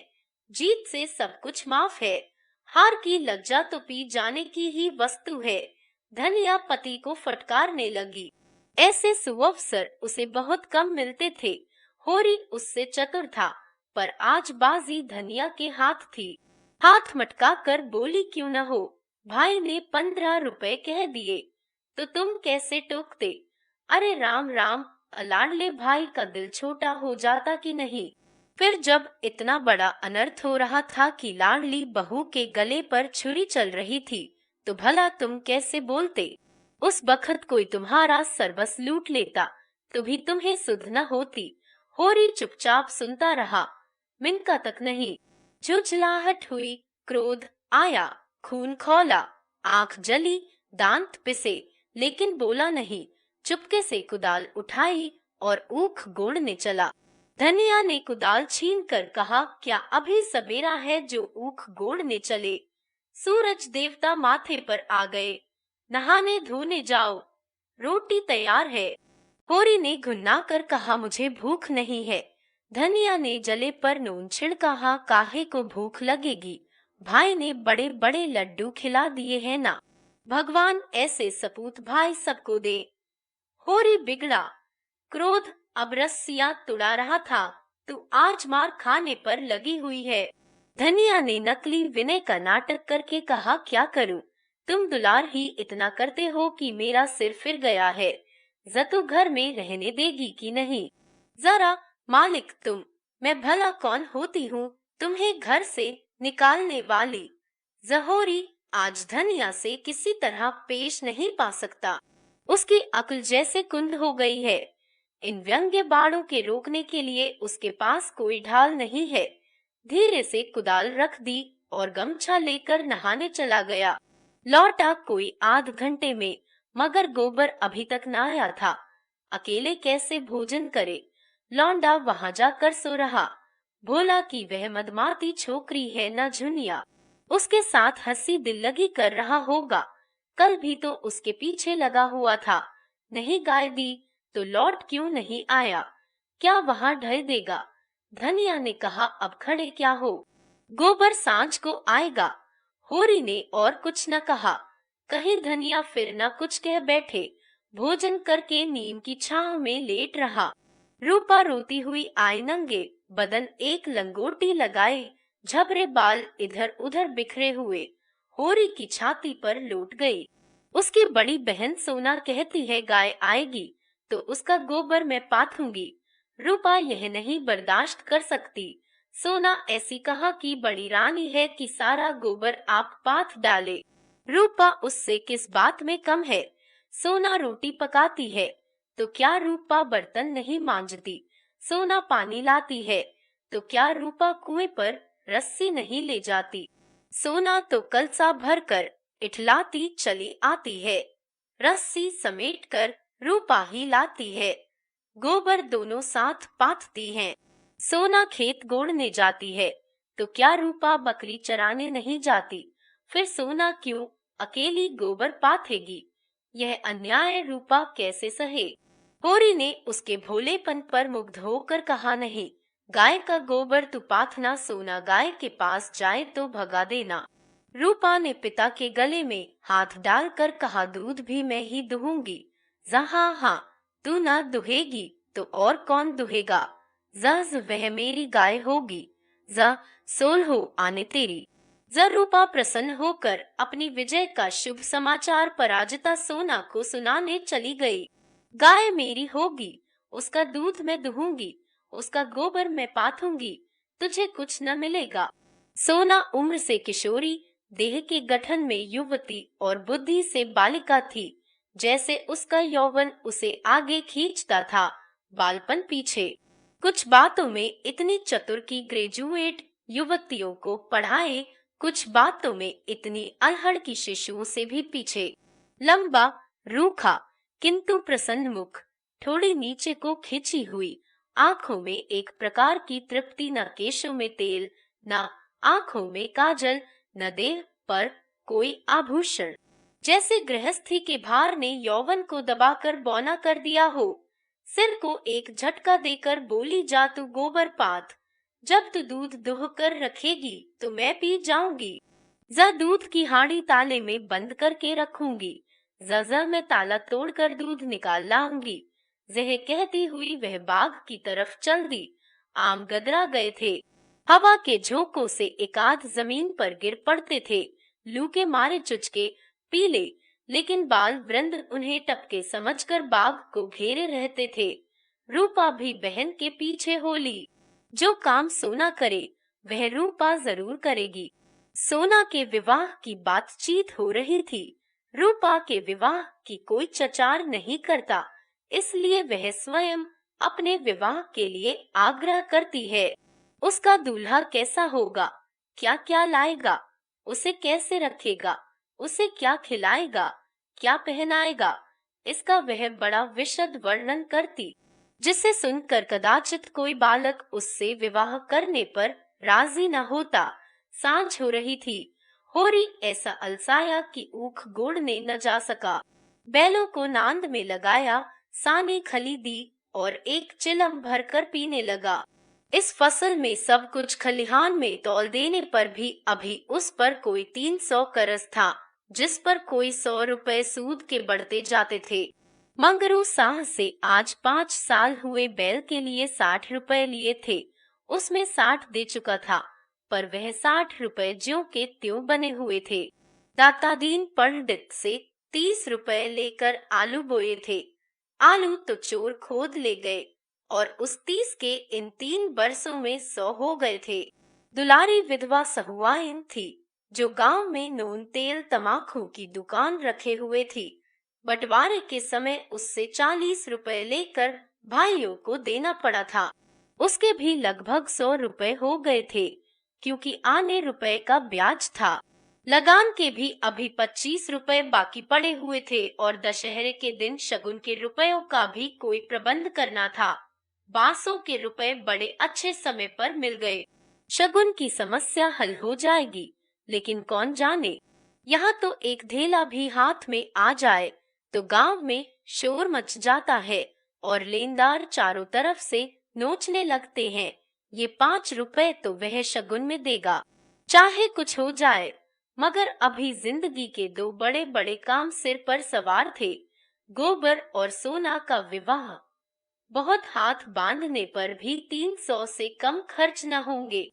जीत से सब कुछ माफ है। हार की लज्जा तो पी जाने की ही वस्तु है। धनिया पति को फटकारने लगी। ऐसे सुअवसर उसे बहुत कम मिलते थे। होरी उससे चतुर था, पर आज बाजी धनिया के हाथ थी। हाथ मटका कर बोली, क्यों न हो, भाई ने 15 रुपए कह दिए तो तुम कैसे टोकते? अरे राम राम, लाडले भाई का दिल छोटा हो जाता कि नहीं? फिर जब इतना बड़ा अनर्थ हो रहा था कि लाडली बहू के गले पर छुरी चल रही थी, तो भला तुम कैसे बोलते? उस बखत कोई तुम्हारा सरबस लूट लेता तो भी तुम्हें सुध न होती। होरी चुपचाप सुनता रहा, मिनका तक नहीं। झुंझलाहट हुई, क्रोध आया, खून खौला, आंख जली, दांत पिसे, लेकिन बोला नहीं। चुपके से कुदाल उठाई और ऊख गोड़ने चला। धनिया ने कुदाल छीनकर कहा, क्या अभी सवेरा है जो ऊख गोड़ने चले? सूरज देवता माथे पर आ गए, नहाने धोने जाओ, रोटी तैयार है। होरी ने घुन्ना कर कहा, मुझे भूख नहीं है। धनिया ने जले पर नून छिड़का, काहे को भूख लगेगी, भाई ने बड़े बड़े लड्डू खिला दिए हैं ना, भगवान ऐसे सपूत भाई सबको दे। होरी बिगड़ा, क्रोध अब रस्सियां तुड़ा रहा था, तू आज मार खाने पर लगी हुई है। धनिया ने नकली विनय का नाटक करके कहा, क्या करूं, तुम दुलार ही इतना करते हो कि मेरा सिर फिर गया है। जतू घर में रहने देगी कि नहीं? जरा मालिक तुम, मैं भला कौन होती हूँ तुम्हें घर से निकालने वाली? जहोरी आज धनिया से किसी तरह पेश नहीं पा सकता। उसकी अक्ल जैसे कुंद हो गई है। इन व्यंग्य बाणों के रोकने के लिए उसके पास कोई ढाल नहीं है। धीरे से कुदाल रख दी और गमछा लेकर नहाने चला गया। लौटा कोई आध घंटे में, मगर गोबर अभी तक न आया था। अकेले कैसे भोजन करे? लौंडा वहां जाकर सो रहा। भोला कि वह मदमाती छोकरी है न झुनिया, उसके साथ हंसी दिल लगी कर रहा होगा। कल भी तो उसके पीछे लगा हुआ था। नहीं गाय दी तो लौट क्यों नहीं आया? क्या वहां ढह देगा? धनिया ने कहा, अब खड़े क्या हो, गोबर सांझ को आएगा। होरी ने और कुछ न कहा। कहीं धनिया फिर न कुछ कह बैठे। भोजन करके नीम की छांव में लेट रहा। रूपा रोती हुई आई, नंगे बदन एक लंगोटी लगाए, झबरे बाल इधर उधर बिखरे हुए होरी की छाती पर लौट गई। उसकी बड़ी बहन सोना कहती है, गाय आएगी तो उसका गोबर मैं पाथूंगी। रूपा यह नहीं बर्दाश्त कर सकती। सोना ऐसी कहा कि बड़ी रानी है कि सारा गोबर आप पाथ डाले। रूपा उससे किस बात में कम है? सोना रोटी पकाती है तो क्या रूपा बर्तन नहीं मांजती? सोना पानी लाती है तो क्या रूपा कुएं पर रस्सी नहीं ले जाती? सोना तो कलसा भर कर इठलाती चली आती है, रस्सी समेट कर रूपा ही लाती है। गोबर दोनों साथ पाथती हैं। सोना खेत गोड़ने जाती है तो क्या रूपा बकरी चराने नहीं जाती? फिर सोना क्यों अकेली गोबर पाथेगी? यह अन्याय रूपा कैसे सहे? होरी ने उसके भोलेपन पर मुग्ध होकर कहा, नहीं, गाय का गोबर तू पाथना, सोना गाय के पास जाए तो भगा देना। रूपा ने पिता के गले में हाथ डालकर कहा, दूध भी मैं ही दुहूंगी। जहाँ हाँ, तू ना दुहेगी तो और कौन दुहेगा? जज वह मेरी गाय होगी। ज सोल हो आने तेरी। रूपा प्रसन्न होकर अपनी विजय का शुभ समाचार पराजिता सोना को सुनाने चली गई। गाय मेरी होगी, उसका दूध मैं दुहूंगी, उसका गोबर मैं पाथूंगी, तुझे कुछ न मिलेगा। सोना उम्र से किशोरी, देह के गठन में युवती और बुद्धि से बालिका थी। जैसे उसका यौवन उसे आगे खींचता था, बालपन पीछे। कुछ बातों में इतनी चतुर कि ग्रेजुएट युवतियों को पढ़ाए, कुछ बातों में इतनी अल्हड़ की शिशुओं से भी पीछे। लंबा, रूखा, किंतु प्रसन्न मुख, थोड़ी नीचे को खिंची हुई आंखों में एक प्रकार की तृप्ति, न केशों में तेल, न आंखों में काजल, न देह पर कोई आभूषण। जैसे गृहस्थी के भार ने यौवन को दबाकर बौना कर दिया हो। सिर को एक झटका देकर बोली, जा तू गोबर पात, जब तू दूध दुह कर रखेगी तो मैं पी जाऊंगी। जा दूध की हांडी ताले में बंद करके रखूंगी, जा मैं ताला तोड़कर दूध निकाल लाऊंगी। जह कहती हुई वह बाग की तरफ चल दी। आम गदरा गए थे, हवा के झोंकों से एकाध जमीन पर गिर पड़ते थे। लू के मारे चुचके पीले, लेकिन बाल वृंद उन्हें टपके समझकर बाग को घेरे रहते थे। रूपा भी बहन के पीछे होली। जो काम सोना करे वह रूपा जरूर करेगी। सोना के विवाह की बातचीत हो रही थी। रूपा के विवाह की कोई चचार नहीं करता, इसलिए वह स्वयं अपने विवाह के लिए आग्रह करती है। उसका दूल्हा कैसा होगा, क्या क्या लाएगा, उसे कैसे रखेगा, उसे क्या खिलाएगा, क्या पहनाएगा, इसका वह बड़ा विशद वर्णन करती, जिसे सुनकर कदाचित कोई बालक उससे विवाह करने पर राजी न होता। सांझ हो रही थी। होरी ऐसा अलसाया कि ऊख गोड़ने न जा सका। बैलों को नांद में लगाया, सानी खली दी और एक चिलम भरकर पीने लगा। इस फसल में सब कुछ खलिहान में तौल देने पर भी अभी उस पर कोई 300 करस था, जिस पर कोई 100 रुपए सूद के बढ़ते जाते थे। मंगरू साह से आज 5 साल हुए बैल के लिए 60 रुपए लिए थे। उसमें 60 दे चुका था, पर वह 60 रुपए ज्यों के त्यों बने हुए थे। दातादीन पंडित से 30 रुपए लेकर आलू बोए थे। आलू तो चोर खोद ले गए और उस 30 के इन 3 बरसों में 100 हो गए थे। दुलारी विधवा सहुआइन थी, जो गांव में नून तेल तमाकू की दुकान रखे हुए थी। बंटवारे के समय उससे 40 रुपए लेकर भाइयों को देना पड़ा था। उसके भी लगभग 100 रुपए हो गए थे, क्योंकि आने रुपए का ब्याज था। लगान के भी अभी 25 रुपए बाकी पड़े हुए थे और दशहरे के दिन शगुन के रुपयों का भी कोई प्रबंध करना था। बांसों के रुपए बड़े अच्छे समय पर मिल गए। शगुन की समस्या हल हो जाएगी, लेकिन कौन जाने, यहाँ तो एक धेला भी हाथ में आ जाए तो गांव में शोर मच जाता है और लेनदार चारों तरफ से नोचने लगते हैं। ये 5 रुपए तो वह शगुन में देगा, चाहे कुछ हो जाए। मगर अभी जिंदगी के 2 बड़े बड़े काम सिर पर सवार थे, गोबर और सोना का विवाह। बहुत हाथ बांधने पर भी 300 से कम खर्च न होंगे।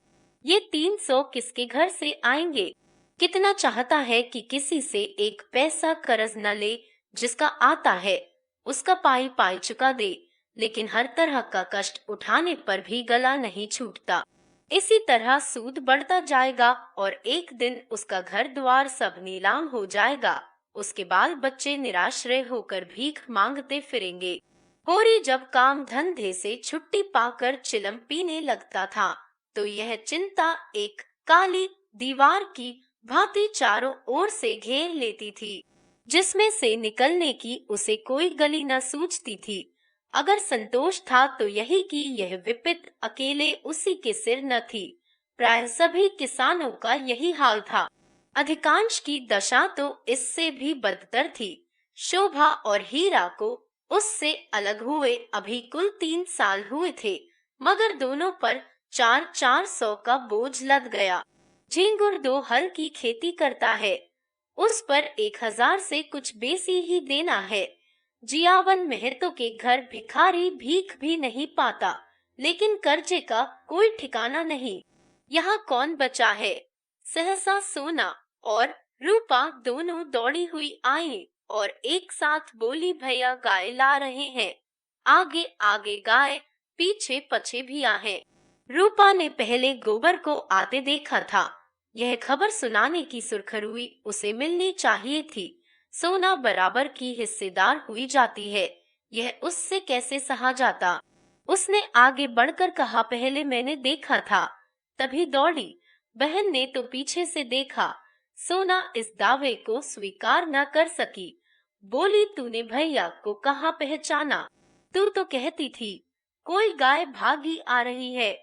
ये 300 किसके घर से आएंगे? कितना चाहता है कि किसी से एक पैसा कर्ज न ले, जिसका आता है उसका पाई पाई चुका दे, लेकिन हर तरह का कष्ट उठाने पर भी गला नहीं छूटता। इसी तरह सूद बढ़ता जाएगा और एक दिन उसका घर द्वार सब नीलाम हो जाएगा। उसके बाल बच्चे निराश्रय होकर भीख मांगते फिरेंगे। होरी जब काम धंधे से छुट्टी पाकर चिलम पीने लगता था, तो यह चिंता एक काली दीवार की भांति चारों ओर से घेर लेती थी, जिसमें से निकलने की उसे कोई गली न सूझती थी। अगर संतोष था तो यही कि यह विपत्ति अकेले उसी के सिर न थी, प्राय सभी किसानों का यही हाल था। अधिकांश की दशा तो इससे भी बदतर थी। शोभा और हीरा को उससे अलग हुए अभी कुल 3 साल हुए थे, मगर दोनों पर 400 का बोझ लद गया। झिंगुर 2 हल की खेती करता है, उस पर 1000 से कुछ बेसी ही देना है। जियावन महतो के घर भिखारी भीख भी नहीं पाता, लेकिन कर्जे का कोई ठिकाना नहीं। यहाँ कौन बचा है? सहसा सोना और रूपा दोनों दौड़ी हुई आई और एक साथ बोली, भैया गाय ला रहे हैं। आगे आगे गाय, पीछे पछे भी आहे। रूपा ने पहले गोबर को आते देखा था। यह खबर सुनाने की सुरखरुई उसे मिलनी चाहिए थी। सोना बराबर की हिस्सेदार हुई जाती है, यह उससे कैसे सहा जाता। उसने आगे बढ़कर कहा, पहले मैंने देखा था, तभी दौड़ी। बहन ने तो पीछे से देखा। सोना इस दावे को स्वीकार न कर सकी। बोली, तूने भैया को कहाँ पहचाना? तू तो कहती थी कोई गाय भागी आ रही है।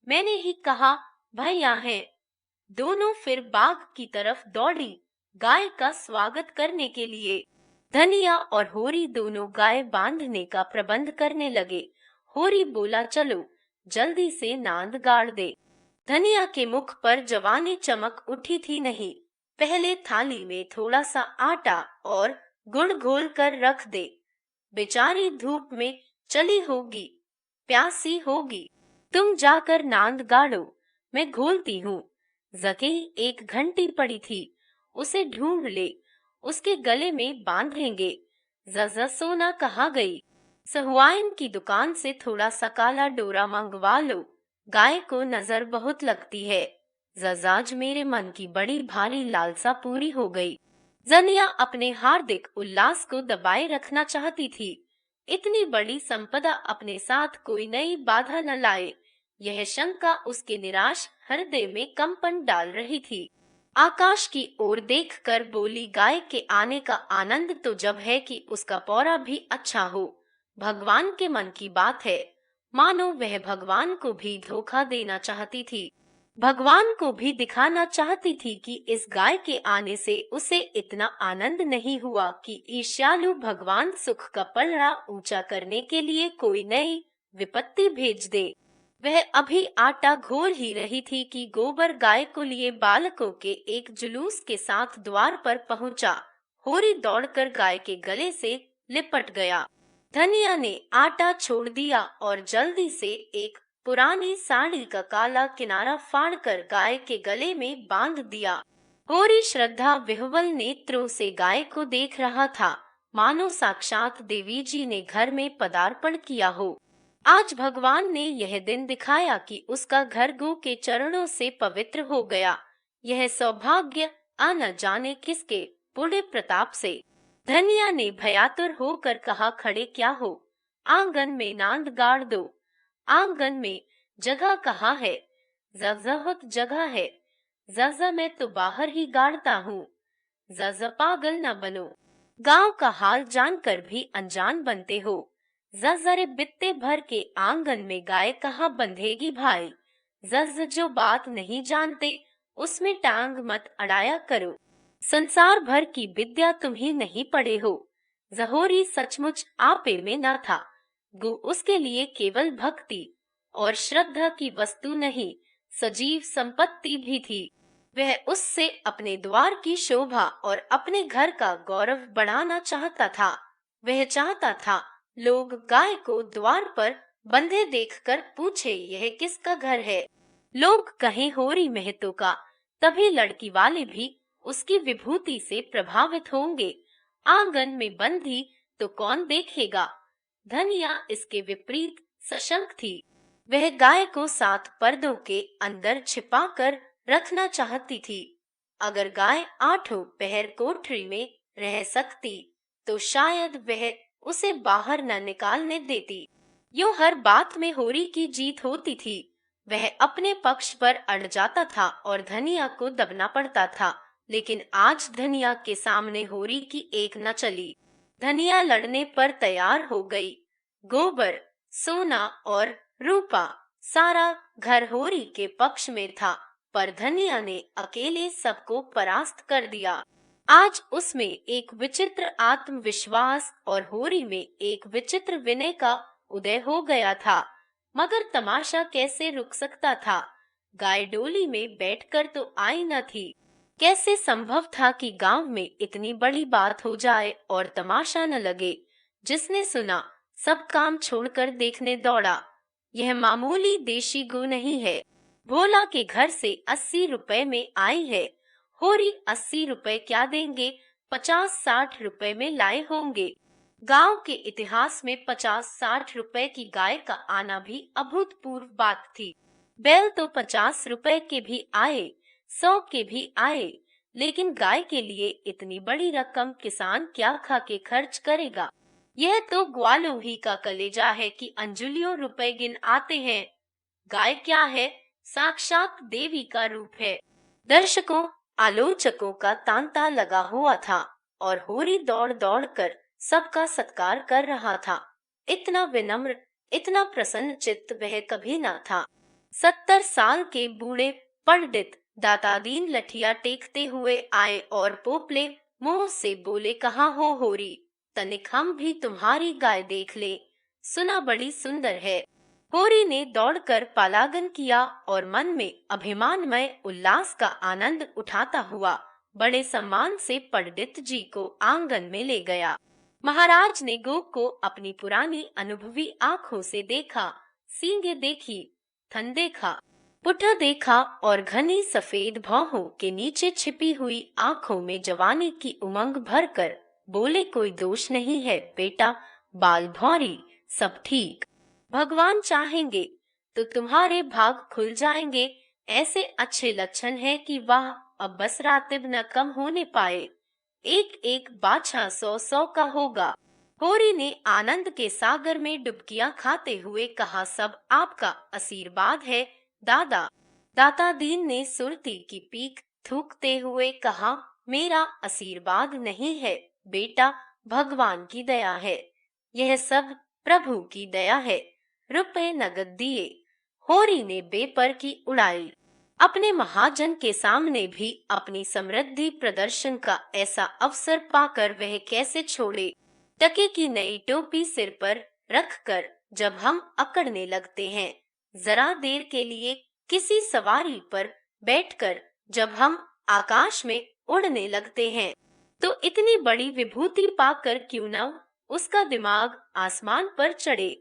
मैंने ही कहा भैया है। दोनों फिर बाग की तरफ दौड़ी, गाय का स्वागत करने के लिए। धनिया और होरी दोनों गाय बांधने का प्रबंध करने लगे। होरी बोला, चलो जल्दी से नांद गाड़ दे। धनिया के मुख पर जवानी चमक उठी थी नहीं। पहले थाली में थोड़ा सा आटा और गुड़ घोल कर रख दे। बेचारी धूप में चली होगी, प्यासी होगी। तुम जाकर नांद गाड़ो, मैं घोलती हूँ। जकी एक घंटी पड़ी थी, उसे ढूंढ ले, उसके गले में बांधेंगे। जजा सोना कहाँ गई? सहुआइन की दुकान से थोड़ा सा काला डोरा मंगवा लो, गाय को नजर बहुत लगती है। जजाज, मेरे मन की बड़ी भारी लालसा पूरी हो गई। जनिया अपने हार्दिक उल्लास को दबाए रखना चाहती थी। इतनी बड़ी संपदा अपने साथ कोई नई बाधा न लाए, यह शंका उसके निराश हृदय में कंपन डाल रही थी। आकाश की ओर देखकर बोली, गाय के आने का आनंद तो जब है कि उसका पौरा भी अच्छा हो। भगवान के मन की बात है। मानो वह भगवान को भी धोखा देना चाहती थी। भगवान को भी दिखाना चाहती थी कि इस गाय के आने से उसे इतना आनंद नहीं हुआ कि ईर्ष्यालु भगवान सुख का पलड़ा ऊंचा करने के लिए कोई नई विपत्ति भेज दे। वह अभी आटा घोल ही रही थी कि गोबर गाय को लिए बालकों के एक जुलूस के साथ द्वार पर पहुंचा। होरी दौड़कर गाय के गले से लिपट गया। धनिया ने आटा छोड़ दिया और जल्दी से एक पुरानी साड़ी का काला किनारा फाड़कर गाय के गले में बांध दिया। होरी श्रद्धा विह्वल नेत्रों से गाय को देख रहा था, मानो साक्षात देवी जी ने घर में पदार्पण किया हो। आज भगवान ने यह दिन दिखाया कि उसका घर गौ के चरणों से पवित्र हो गया। यह सौभाग्य न जाने किसके पुण्य प्रताप से। धनिया ने भयातुर होकर कहा, खड़े क्या हो, आंगन में नांद गाड़ दो। आंगन में जगह कहाँ है? बहुत जगह है। जजा, मैं तो बाहर ही गाड़ता हूँ। जजा, पागल न बनो, गांव का हाल जानकर भी अनजान बनते हो। जजरे बित्ते भर के आंगन में गाय कहाँ बंधेगी भाई। जज, जो बात नहीं जानते उसमें टांग मत अड़ाया करो। संसार भर की विद्या तुम ही नहीं पढ़े हो। जहोरी सचमुच आपे में न था। गो उसके लिए केवल भक्ति और श्रद्धा की वस्तु नहीं, सजीव संपत्ति भी थी। वह उससे अपने द्वार की शोभा और अपने घर का गौरव बढ़ाना चाहता था। वह चाहता था लोग गाय को द्वार पर बंधे देखकर पूछे, यह किसका घर है? लोग कहें होरी महतो का, तभी लड़की वाले भी उसकी विभूति से प्रभावित होंगे। आंगन में बंधी तो कौन देखेगा? धनिया इसके विपरीत सशंक थी। वह गाय को 7 पर्दों के अंदर छिपाकर रखना चाहती थी। अगर गाय 8 पहर कोठरी में रह सकती तो शायद वह उसे बाहर न निकालने देती। यूं हर बात में होरी की जीत होती थी। वह अपने पक्ष पर अड़ जाता था और धनिया को दबना पड़ता था। लेकिन आज धनिया के सामने होरी की एक न चली। धनिया लड़ने पर तैयार हो गई। गोबर, सोना और रूपा, सारा घर होरी के पक्ष में था, पर धनिया ने अकेले सबको परास्त कर दिया। आज उसमें एक विचित्र आत्मविश्वास और होरी में एक विचित्र विनय का उदय हो गया था। मगर तमाशा कैसे रुक सकता था? गाय डोली में बैठकर तो आई न थी। कैसे संभव था कि गांव में इतनी बड़ी बात हो जाए और तमाशा न लगे? जिसने सुना सब काम छोड़कर देखने दौड़ा। यह मामूली देशी गौ नहीं है। भोला के घर से 80 रुपए में आई है। होरी 80 रुपए क्या देंगे, 50-60 रुपए में लाए होंगे। गांव के इतिहास में 50-60 रुपए की गाय का आना भी अभूतपूर्व बात थी। बैल तो 50 रुपए के भी आए, 100 के भी आए। लेकिन गाय के लिए इतनी बड़ी रकम किसान क्या खा के खर्च करेगा? यह तो ग्वालों ही का कलेजा है कि अंजुलियों रुपए गिन आते हैं। गाय क्या है? साक्षात देवी का रूप है। दर्शकों, आलोचकों का तांता लगा हुआ था और होरी दौड़ दौड़ कर सबका सत्कार कर रहा था। इतना विनम्र, इतना प्रसन्न चित्त वह कभी न था। 70 साल के बूढ़े पंडित दाता दीन लठिया टेकते हुए आए और पोपले मुंह से बोले, कहाँ हो होरी, तनिक हम भी तुम्हारी गाय देख ले, सुना बड़ी सुंदर है। होरी ने दौड़कर पलायन किया और मन में अभिमानमय उल्लास का आनंद उठाता हुआ बड़े सम्मान से पंडित जी को आंगन में ले गया। महाराज ने गौ को अपनी पुरानी अनुभवी आंखों से देखा, सींगे देखी, थन देखा, पुट्ठा देखा और घनी सफेद भौहों के नीचे छिपी हुई आंखों में जवानी की उमंग भरकर बोले, कोई दोष नहीं है बेटा, बाल भौरी, सब ठीक। भगवान चाहेंगे तो तुम्हारे भाग खुल जाएंगे। ऐसे अच्छे लक्षण है कि वाह, अब बस रातिब न कम होने पाए। एक एक बाछा 100-100 का होगा। होरी ने आनंद के सागर में डुबकियां खाते हुए कहा, सब आपका आशीर्वाद है दादा। दाता दीन ने सुरती की पीक थूकते हुए कहा, मेरा आशीर्वाद नहीं है बेटा, भगवान की दया है। यह सब प्रभु की दया है। रुपए नगद दिए। होरी ने बेपर की उड़ाई। अपने महाजन के सामने भी अपनी समृद्धि प्रदर्शन का ऐसा अवसर पाकर वह कैसे छोड़े। टके की नई टोपी सिर पर रखकर जब हम अकड़ने लगते हैं, जरा देर के लिए किसी सवारी पर बैठकर जब हम आकाश में उड़ने लगते हैं, तो इतनी बड़ी विभूति पाकर क्यों न उसका दिमाग आसमान पर चढ़े।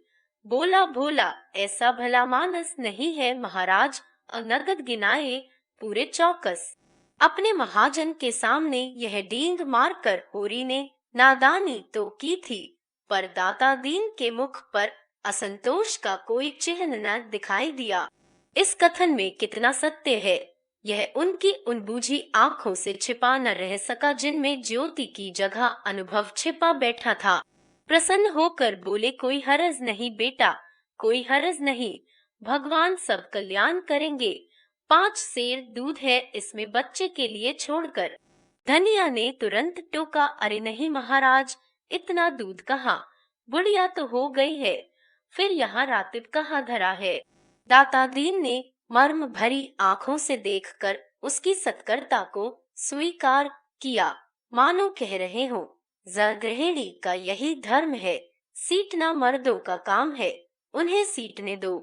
बोला भोला, ऐसा भला मानस नहीं है महाराज, नगद गिनाए पूरे चौकस। अपने महाजन के सामने यह डींग मारकर होरी ने नादानी तो की थी, पर दाता दीन के मुख पर असंतोष का कोई चिन्ह न दिखाई दिया। इस कथन में कितना सत्य है, यह उनकी उन बूझी आंखों से छिपा न रह सका जिनमें ज्योति की जगह अनुभव छिपा बैठा था। प्रसन्न होकर बोले, कोई हरज नहीं बेटा, कोई हरज नहीं, भगवान सब कल्याण करेंगे। 5 सेर दूध है इसमें बच्चे के लिए छोड़कर। धनिया ने तुरंत टोका, अरे नहीं महाराज, इतना दूध कहाँ, बुढ़िया तो हो गई है, फिर यहाँ रातिब कहाँ धरा है। दाता दीन ने मर्म भरी आंखों से देखकर उसकी सत्करता को स्वीकार किया, मानो कह रहे हो, गृहिणी का यही धर्म है, सीटना मर्दों का काम है, उन्हें सीटने दो।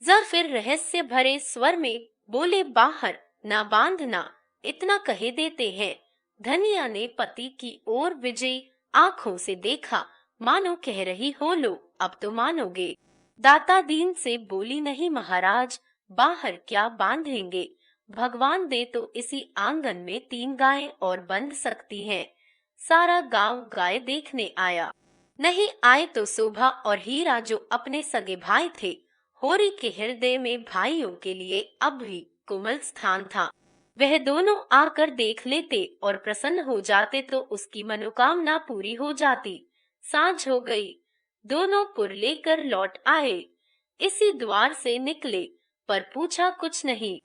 फिर रहस्य भरे स्वर में बोले, बाहर ना बांधना, इतना कहे देते हैं। धनिया ने पति की ओर विजयी आंखों से देखा, मानो कह रही हो, लो अब तो मानोगे। दाता दीन से बोली, नहीं महाराज, बाहर क्या बांधेंगे, भगवान दे तो इसी आंगन में 3 गायें और बंध सकती हैं। सारा गांव गाय देखने आया, नहीं आए तो शोभा और हीरा जो अपने सगे भाई थे। होरी के हृदय में भाइयों के लिए अब भी कोमल स्थान था। वह दोनों आकर देख लेते और प्रसन्न हो जाते तो उसकी मनोकामना पूरी हो जाती। सांझ हो गई, दोनों पुर लेकर लौट आए। इसी द्वार से निकले, पर पूछा कुछ नहीं।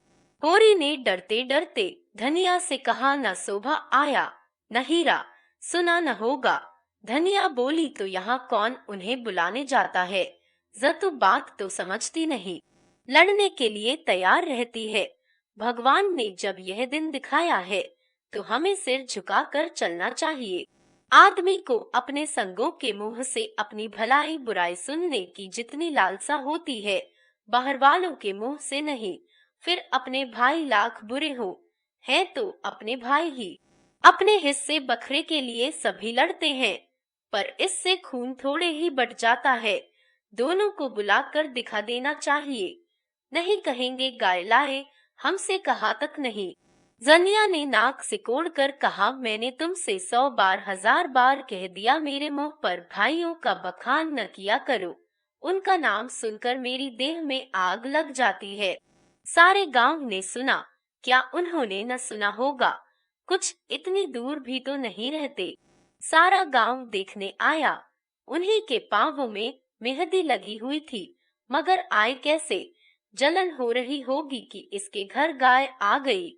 होरी ने डरते डरते धनिया से कहा, न शोभा आया, न हीरा, सुना न होगा। धनिया बोली, तो यहाँ कौन उन्हें बुलाने जाता है, जतु बात तो समझती नहीं, लड़ने के लिए तैयार रहती है। भगवान ने जब यह दिन दिखाया है तो हमें सिर झुकाकर चलना चाहिए। आदमी को अपने संगों के मुंह से अपनी भलाई बुराई सुनने की जितनी लालसा होती है, बाहर वालों के मुंह से नहीं। फिर अपने भाई लाख बुरे हो, हैं तो अपने भाई ही। अपने हिस्से बखरे के लिए सभी लड़ते हैं, पर इससे खून थोड़े ही बट जाता है। दोनों को बुलाकर दिखा देना चाहिए। नहीं कहेंगे गाय लाए, हमसे कहा तक नहीं। जनिया ने नाक सिकोड़ कर कहा, मैंने तुमसे 100 बार 1000 बार कह दिया, मेरे मुंह पर भाइयों का बखान न किया करो, उनका नाम सुनकर मेरी देह में आग लग जाती है। सारे गांव ने सुना, क्या उन्होंने न सुना होगा। कुछ इतनी दूर भी तो नहीं रहते। सारा गांव देखने आया। उन्हीं के पांवों में मेहंदी लगी हुई थी, मगर आए कैसे? जलन हो रही होगी कि इसके घर गाय आ गई,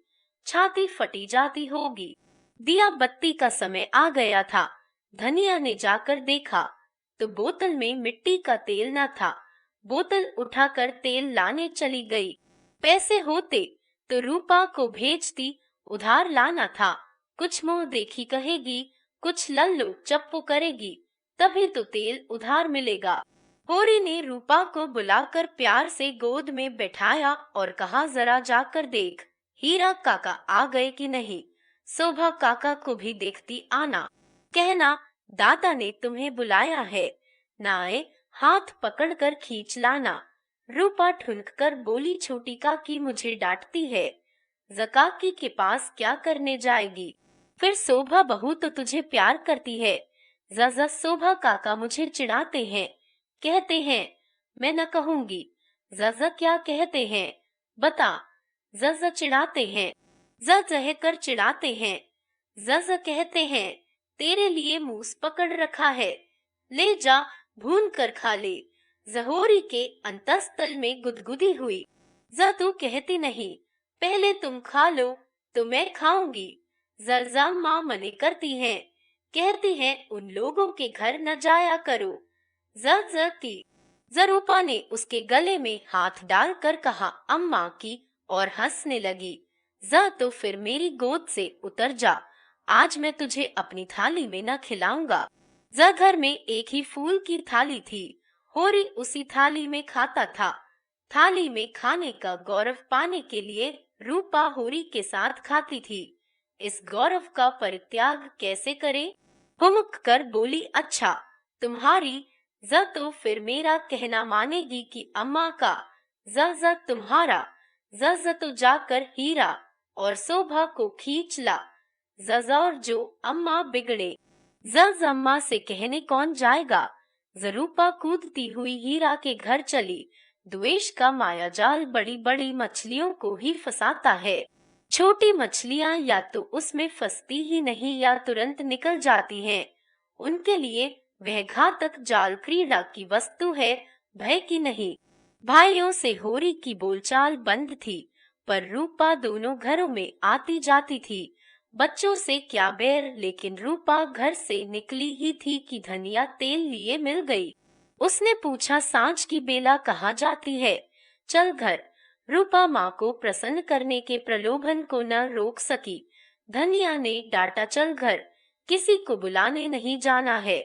छाती फटी जाती होगी। दिया बत्ती का समय आ गया था। धनिया ने जाकर देखा तो बोतल में मिट्टी का तेल न था। बोतल उठाकर तेल लाने चली गई। पैसे होते तो रूपा को भेजती, उधार लाना था। कुछ मुंह देखी कहेगी, कुछ लल्लू चप्पू करेगी, तभी तो तेल उधार मिलेगा। होरी ने रूपा को बुलाकर प्यार से गोद में बैठाया और कहा, जरा जाकर देख, हीरा काका आ गए कि नहीं। शोभा काका को भी देखती आना। कहना, दादा ने तुम्हें बुलाया है, ना आए हाथ पकड़कर खींच लाना। रूपा ठुनक कर बोली, छोटी काकी मुझे डांटती है, जकाकी के पास क्या करने जाएगी? फिर शोभा बहू तो तुझे प्यार करती है। जजा शोभा काका मुझे चिढ़ाते हैं, कहते हैं मैं न कहूंगी। जजा क्या कहते हैं बता? जजा चिढ़ाते हैं, जह कर चिढ़ाते हैं। जजा कहते हैं तेरे लिए मूस पकड़ रखा है, ले जा भून कर खा ले। जहोरी के अंतस्तल में गुदगुदी हुई। जा तू कहती नहीं, पहले तुम खा लो तो मैं खाऊंगी। जरजा माँ मने करती हैं, कहती हैं उन लोगों के घर न जाया करो। जरती जरूपा ने उसके गले में हाथ डालकर कहा, अम्मा की, और हंसने लगी। जा तो फिर मेरी गोद से उतर जा, आज मैं तुझे अपनी थाली में न खिलाऊंगा। जा घर में एक ही फूल की थाली थी। होरी उसी थाली में खाता था। थाली में खाने का गौरव पाने के लिए रूपा होरी के साथ खाती थी। इस गौरव का परित्याग कैसे करे? हुमुक कर बोली, अच्छा तुम्हारी ज तो फिर मेरा कहना मानेगी कि अम्मा का ज तुम्हारा ज तो जाकर हीरा और शोभा को खींच ला। और जो अम्मा बिगड़े अम्मा से कहने कौन जाएगा? जरूपा कूदती हुई हीरा के घर चली। द्वेष का मायाजाल बड़ी बड़ी मछलियों को ही फंसाता है। छोटी मछलियां या तो उसमें फंसती ही नहीं या तुरंत निकल जाती हैं। उनके लिए वह घातक जाल क्रीड़ा की वस्तु है, भय की नहीं। भाइयों से होरी की बोलचाल बंद थी, पर रूपा दोनों घरों में आती जाती थी। बच्चों से क्या बैर, लेकिन रूपा घर से निकली ही थी कि धनिया तेल लिए मिल गई। उसने पूछा, सांझ की बेला कहाँ जाती है? चल घर। रूपा माँ को प्रसन्न करने के प्रलोभन को न रोक सकी। धनिया ने डांटा, चल घर, किसी को बुलाने नहीं जाना है।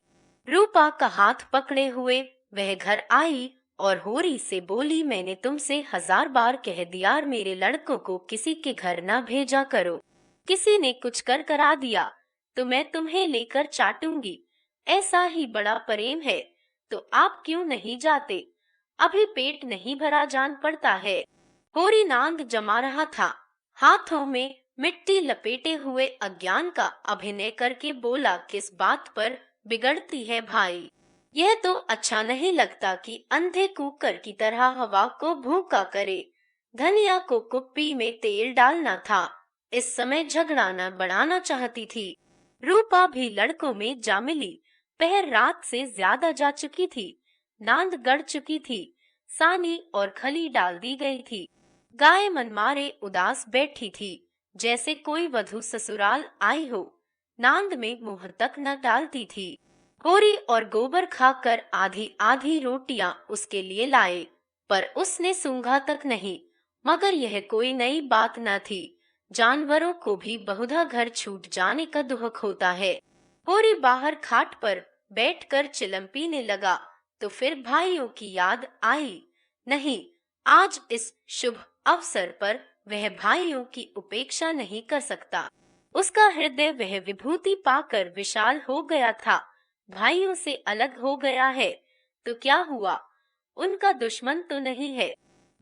रूपा का हाथ पकड़े हुए वह घर आई और होरी से बोली, मैंने तुमसे 1000 बार कह दिया मेरे लड़कों को किसी के घर न भेजा करो। किसी ने कुछ कर करा दिया तो मैं तुम्हें लेकर चाटूंगी। ऐसा ही बड़ा प्रेम है तो आप क्यों नहीं जाते? अभी पेट नहीं भरा जान पड़ता है। होरी नांद जमा रहा था, हाथों में मिट्टी लपेटे हुए अज्ञान का अभिनय करके बोला, किस बात पर बिगड़ती है भाई? यह तो अच्छा नहीं लगता कि अंधे कुकर की तरह हवा को भूखा करे। धनिया को कुप्पी में तेल डालना था, इस समय झगड़ा न बढ़ाना चाहती थी। रूपा भी लड़कों में जा मिली। पहर रात से ज्यादा जा चुकी थी, नांद गड़ चुकी थी, सानी और खली डाल दी गई थी। गाय मनमारे उदास बैठी थी, जैसे कोई वधू ससुराल आई हो। नांद में मुंह तक न डालती थी। होरी और गोबर खाकर आधी आधी रोटियां उसके लिए लाए, पर उसने सूंघा तक नहीं। मगर यह कोई नई बात न थी। जानवरों को भी बहुधा घर छूट जाने का दुख होता है। होरी बाहर खाट पर बैठकर चिलम पीने लगा तो फिर भाइयों की याद आई। नहीं, आज इस शुभ अवसर पर वह भाइयों की उपेक्षा नहीं कर सकता। उसका हृदय वह विभूति पाकर विशाल हो गया था। भाइयों से अलग हो गया है तो क्या हुआ? उनका दुश्मन तो नहीं है।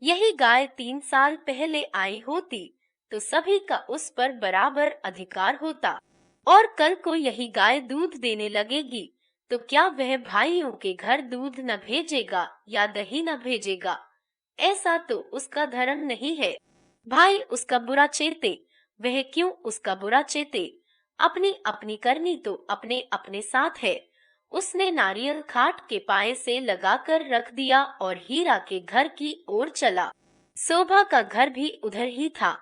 यही गाय 3 साल पहले आई होती तो सभी का उस पर बराबर अधिकार होता, और कल को यही गाय दूध देने लगेगी तो क्या वह भाइयों के घर दूध न भेजेगा या दही न भेजेगा? ऐसा तो उसका धर्म नहीं है। भाई उसका बुरा चेते, वह क्यों उसका बुरा चेते, अपनी अपनी करनी तो अपने अपने साथ है। उसने नारियल खाट के पाए से लगाकर रख दिया और हीरा के घर की ओर चला। शोभा का घर भी उधर ही था।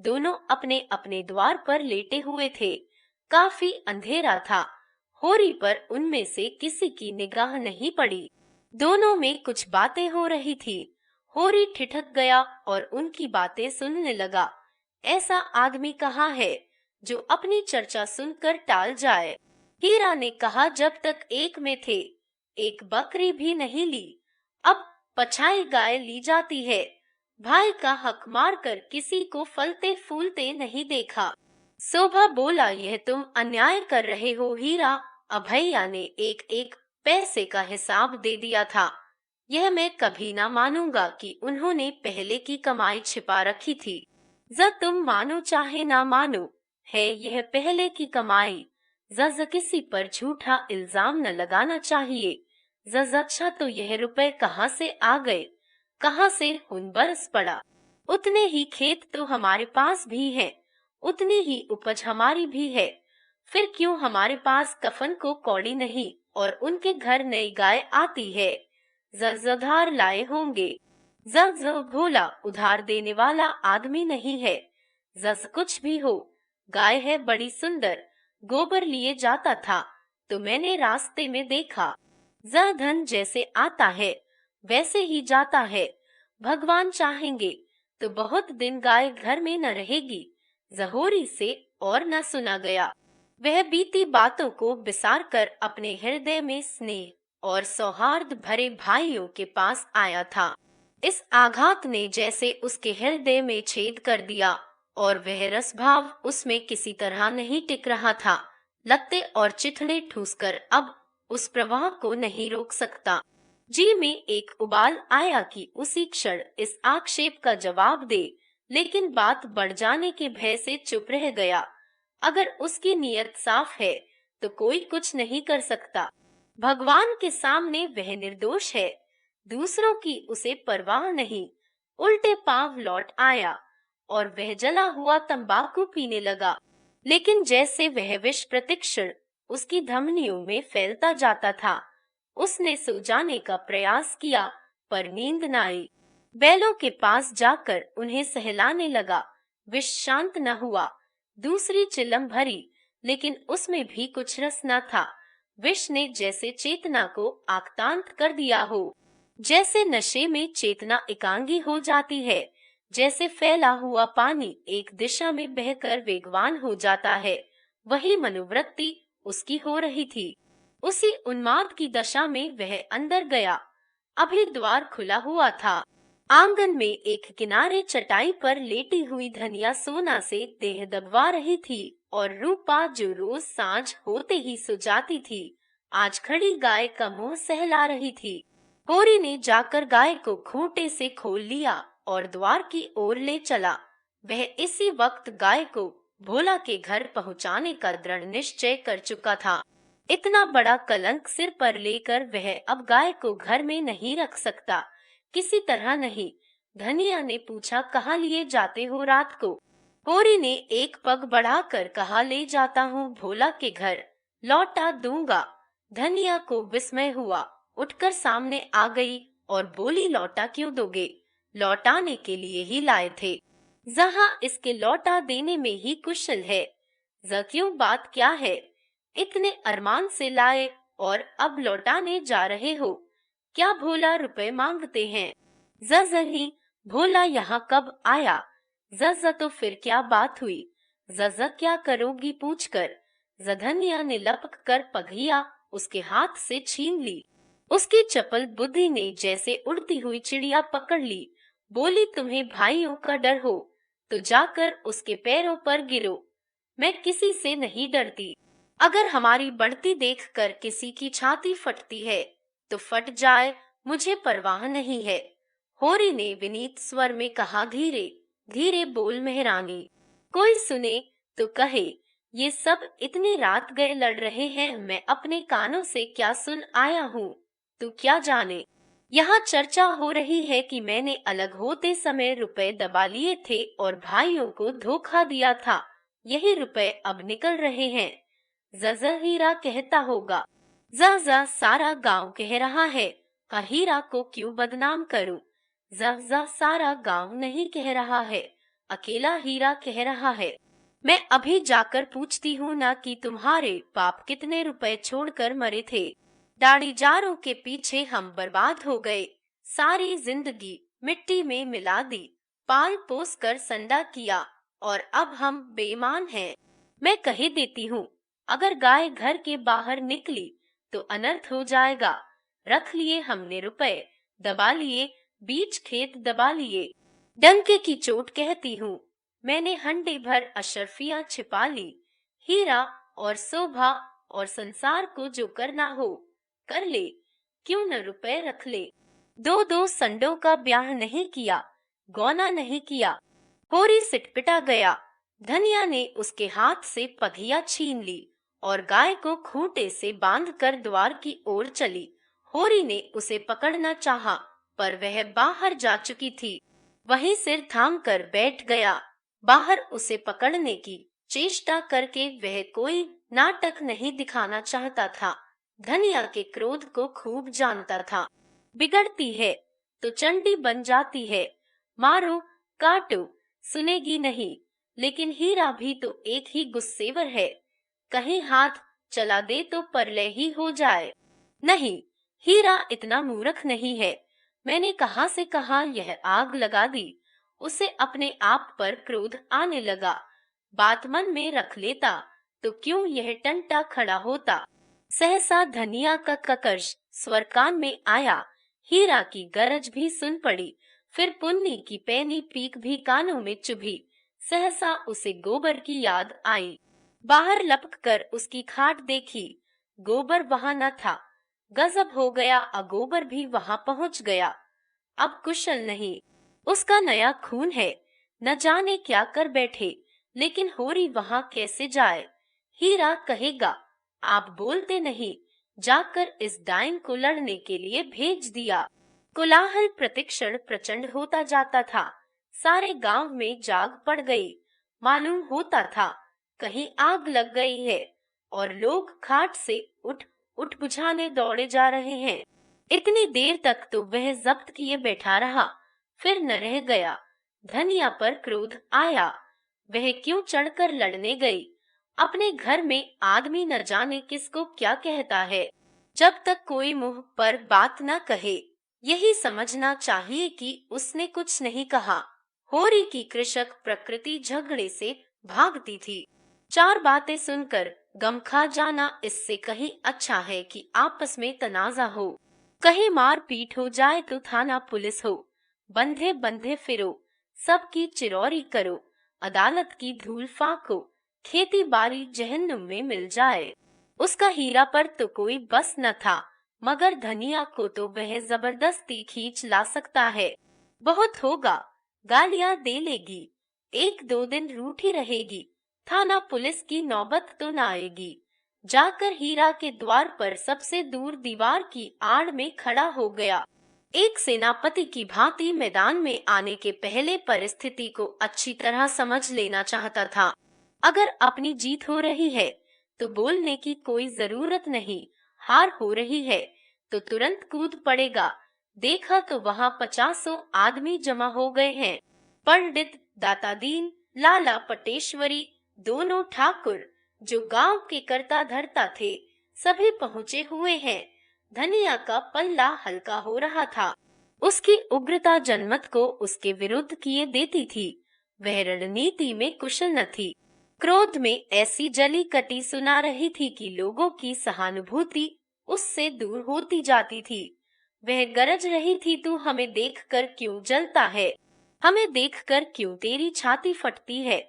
दोनों अपने अपने द्वार पर लेटे हुए थे। काफी अंधेरा था। होरी पर उनमें से किसी की निगाह नहीं पड़ी। दोनों में कुछ बातें हो रही थी। होरी ठिठक गया और उनकी बातें सुनने लगा। ऐसा आदमी कहाँ है जो अपनी चर्चा सुनकर टाल जाए। हीरा ने कहा, जब तक एक में थे, एक बकरी भी नहीं ली, अब पछाई गाय ली जाती है। भाई का हक मारकर किसी को फलते फूलते नहीं देखा। शोभा बोला, यह तुम अन्याय कर रहे हो हीरा। अभैया ने एक एक पैसे का हिसाब दे दिया था। यह मैं कभी ना मानूंगा कि उन्होंने पहले की कमाई छिपा रखी थी। जब तुम मानो चाहे ना मानो, है यह पहले की कमाई। जज किसी पर झूठा इल्जाम न लगाना चाहिए। जज अच्छा, तो यह रुपए कहाँ से आ गए, कहाँ से खून बरस पड़ा। उतने ही खेत तो हमारे पास भी हैं, उतनी ही उपज हमारी भी है। फिर क्यों हमारे पास कफन को कौड़ी नहीं और उनके घर नई गाय आती है। जज उधार लाए होंगे। जज भोला, उधार देने वाला आदमी नहीं है। जज कुछ भी हो, गाय है बड़ी सुंदर। गोबर लिए जाता था तो मैंने रास्ते में देखा। ज धन जैसे आता है वैसे ही जाता है। भगवान चाहेंगे तो बहुत दिन गाय घर में न रहेगी। जहोरी से और न सुना गया। वह बीती बातों को बिसार कर अपने हृदय में स्नेह और सौहार्द भरे भाइयों के पास आया था। इस आघात ने जैसे उसके हृदय में छेद कर दिया और वह रसभाव उसमें किसी तरह नहीं टिक रहा था। लत्ते और चिथड़े ठूसकर अब उस प्रवाह को नहीं रोक सकता। जी में एक उबाल आया कि उसी क्षण इस आक्षेप का जवाब दे, लेकिन बात बढ़ जाने के भय से चुप रह गया। अगर उसकी नीयत साफ है तो कोई कुछ नहीं कर सकता। भगवान के सामने वह निर्दोष है। दूसरों की उसे परवाह नहीं। उल्टे पांव लौट आया और वह जला हुआ तंबाकू पीने लगा। लेकिन जैसे वह विष प्रतिक्षण उसकी धमनियों में फैलता जाता था, उसने सो जाने का प्रयास किया पर नींद न आई। बैलों के पास जाकर उन्हें सहलाने लगा। विष शांत न हुआ। दूसरी चिलम भरी, लेकिन उसमें भी कुछ रस न था। विष ने जैसे चेतना को आक्रांत कर दिया हो। जैसे नशे में चेतना एकांगी हो जाती है, जैसे फैला हुआ पानी एक दिशा में बहकर वेगवान हो जाता है, वही मनोवृत्ति उसकी हो रही थी। उसी उन्माद की दशा में वह अंदर गया। अभी द्वार खुला हुआ था। आंगन में एक किनारे चटाई पर लेटी हुई धनिया सोना से देह दबवा रही थी और रूपा, जो रोज सांझ होते ही सो जाती थी, आज खड़ी गाय का मुंह सहला रही थी। होरी ने जाकर गाय को खूंटे से खोल लिया और द्वार की ओर ले चला। वह इसी वक्त गाय को भोला के घर पहुंचाने का दृढ़ निश्चय कर चुका था। इतना बड़ा कलंक सिर पर लेकर वह अब गाय को घर में नहीं रख सकता, किसी तरह नहीं। धनिया ने पूछा, कहाँ लिए जाते हो रात को? होरी ने एक पग बढ़ाकर कहा, ले जाता हूँ भोला के घर, लौटा दूंगा। धनिया को विस्मय हुआ, उठकर सामने आ गई और बोली, लौटा क्यों दोगे? लौटाने के लिए ही लाए थे। जहाँ इसके लौटा देने में ही कुशल है। क्यों, बात क्या है? इतने अरमान से लाए और अब लौटाने जा रहे हो? क्या भोला रुपए मांगते हैं? जजही, भोला यहाँ कब आया? जज, तो फिर क्या बात हुई? जज, क्या करोगी पूछकर? धनिया ने लपक कर पघिया उसके हाथ से छीन ली। उसकी चपल बुद्धि ने जैसे उड़ती हुई चिड़िया पकड़ ली। बोली, तुम्हें भाइयों का डर हो तो जाकर उसके पैरों पर गिरो। मैं किसी से नहीं डरती। अगर हमारी बढ़ती देखकर किसी की छाती फटती है तो फट जाए, मुझे परवाह नहीं है। होरी ने विनीत स्वर में कहा, धीरे धीरे बोल मेहरानी, कोई सुने तो कहे ये सब इतनी रात गए लड़ रहे हैं। मैं अपने कानों से क्या सुन आया हूँ, तू क्या जाने। यहाँ चर्चा हो रही है कि मैंने अलग होते समय रुपए दबा लिए थे और भाइयों को धोखा दिया था। यही रुपए अब निकल रहे हैं। हीरा कहता होगा। सारा गांव कह रहा है। का हीरा को क्यों बदनाम करूं? सारा गांव नहीं कह रहा है, अकेला हीरा कह रहा है। मैं अभी जाकर पूछती हूँ ना कि तुम्हारे बाप कितने रुपए छोड़कर मरे थे। दाढ़ीजारों के पीछे हम बर्बाद हो गए, सारी जिंदगी मिट्टी में मिला दी, पाल पोस कर संडा किया और अब हम बेईमान हैं। मैं कह देती हूँ, अगर गाय घर के बाहर निकली तो अनर्थ हो जाएगा। रख लिए हमने रुपए, दबा लिए, बीच खेत दबा लिए। डंके की चोट कहती हूँ, मैंने हंडी भर अशर्फियां छिपा ली। हीरा और शोभा और संसार को जो करना हो कर ले, क्यों न रुपए रख ले। दो दो संडों का ब्याह नहीं किया, गौना नहीं किया। होरी सिटपिटा गया। धनिया ने उसके हाथ से पघिया छीन ली और गाय को खूंटे से बांधकर द्वार की ओर चली। होरी ने उसे पकड़ना चाहा, पर वह बाहर जा चुकी थी। वहीं सिर थाम कर बैठ गया। बाहर उसे पकड़ने की चेष्टा करके वह कोई नाटक नहीं दिखाना चाहता था। धनिया के क्रोध को खूब जानता था। बिगड़ती है तो चंडी बन जाती है, मारो काटो, सुनेगी नहीं। लेकिन हीरा भी तो एक ही गुस्सेवर है, कहीं हाथ चला दे तो परलय ही हो जाए। नहीं, हीरा इतना मूर्ख नहीं है। मैंने कहां से कहां यह आग लगा दी। उसे अपने आप पर क्रोध आने लगा। बात मन में रख लेता तो क्यों यह टंटा खड़ा होता। सहसा धनिया का ककर्ष स्वर कान में आया। हीरा की गरज भी सुन पड़ी। फिर पुन्नी की पैनी पीक भी कानों में चुभी। सहसा उसे गोबर की याद आई। बाहर लपक कर उसकी खाट देखी, गोबर वहां न था। गजब हो गया, अगोबर भी वहां पहुंच गया। अब कुशल नहीं, उसका नया खून है, न जाने क्या कर बैठे। लेकिन होरी वहां कैसे जाए? हीरा कहेगा, आप बोलते नहीं, जाकर इस डाइन को लड़ने के लिए भेज दिया। कोलाहल प्रतिक्षण प्रचंड होता जाता था। सारे गांव में जाग पड़ गई। मालूम होता था कहीं आग लग गई है और लोग खाट से उठ उठ बुझाने दौड़े जा रहे हैं। इतनी देर तक तो वह जब्त किए बैठा रहा, फिर न रह गया। धनिया पर क्रोध आया। वह क्यों चढ़कर लड़ने गई? अपने घर में आदमी न जाने किसको क्या कहता है, जब तक कोई मुंह पर बात न कहे। यही समझना चाहिए कि उसने कुछ नहीं कहा। होरी की कृषक प्रकृति झगड़े से भागती थी। चार बातें सुनकर गम खा जाना इससे कहीं अच्छा है कि आपस में तनाजा हो। कहीं मार पीट हो जाए तो थाना पुलिस हो। बंधे बंधे फिरो, सबकी चिरौरी करो, अदालत की धूल फाको, खेती बाड़ी जहन्नुम में मिल जाए। उसका हीरा पर तो कोई बस न था, मगर धनिया को तो वह जबरदस्ती खींच ला सकता है। बहुत होगा, गालियां दे लेगी, एक दो दिन रूठी रहेगी, थाना पुलिस की नौबत तो न आएगी। जाकर हीरा के द्वार पर सबसे दूर दीवार की आड़ में खड़ा हो गया। एक सेनापति की भांति मैदान में आने के पहले परिस्थिति को अच्छी तरह समझ लेना चाहता था। अगर अपनी जीत हो रही है तो बोलने की कोई जरूरत नहीं, हार हो रही है तो तुरंत कूद पड़ेगा। देखा तो वहां 50 आदमी जमा हो गए हैं। पंडित, दातादीन, लाला पटेश्वरी, दोनों ठाकुर जो गांव के कर्ता धर्ता थे, सभी पहुंचे हुए हैं। धनिया का पल्ला हल्का हो रहा था। उसकी उग्रता जनमत को उसके विरुद्ध किए देती थी। वह रणनीति में कुशल न थी। क्रोध में ऐसी जली कटी सुना रही थी कि लोगों की सहानुभूति उससे दूर होती जाती थी। वह गरज रही थी, तू हमें देखकर क्यों जलता है? हमें देखकर क्यों तेरी छाती फटती है?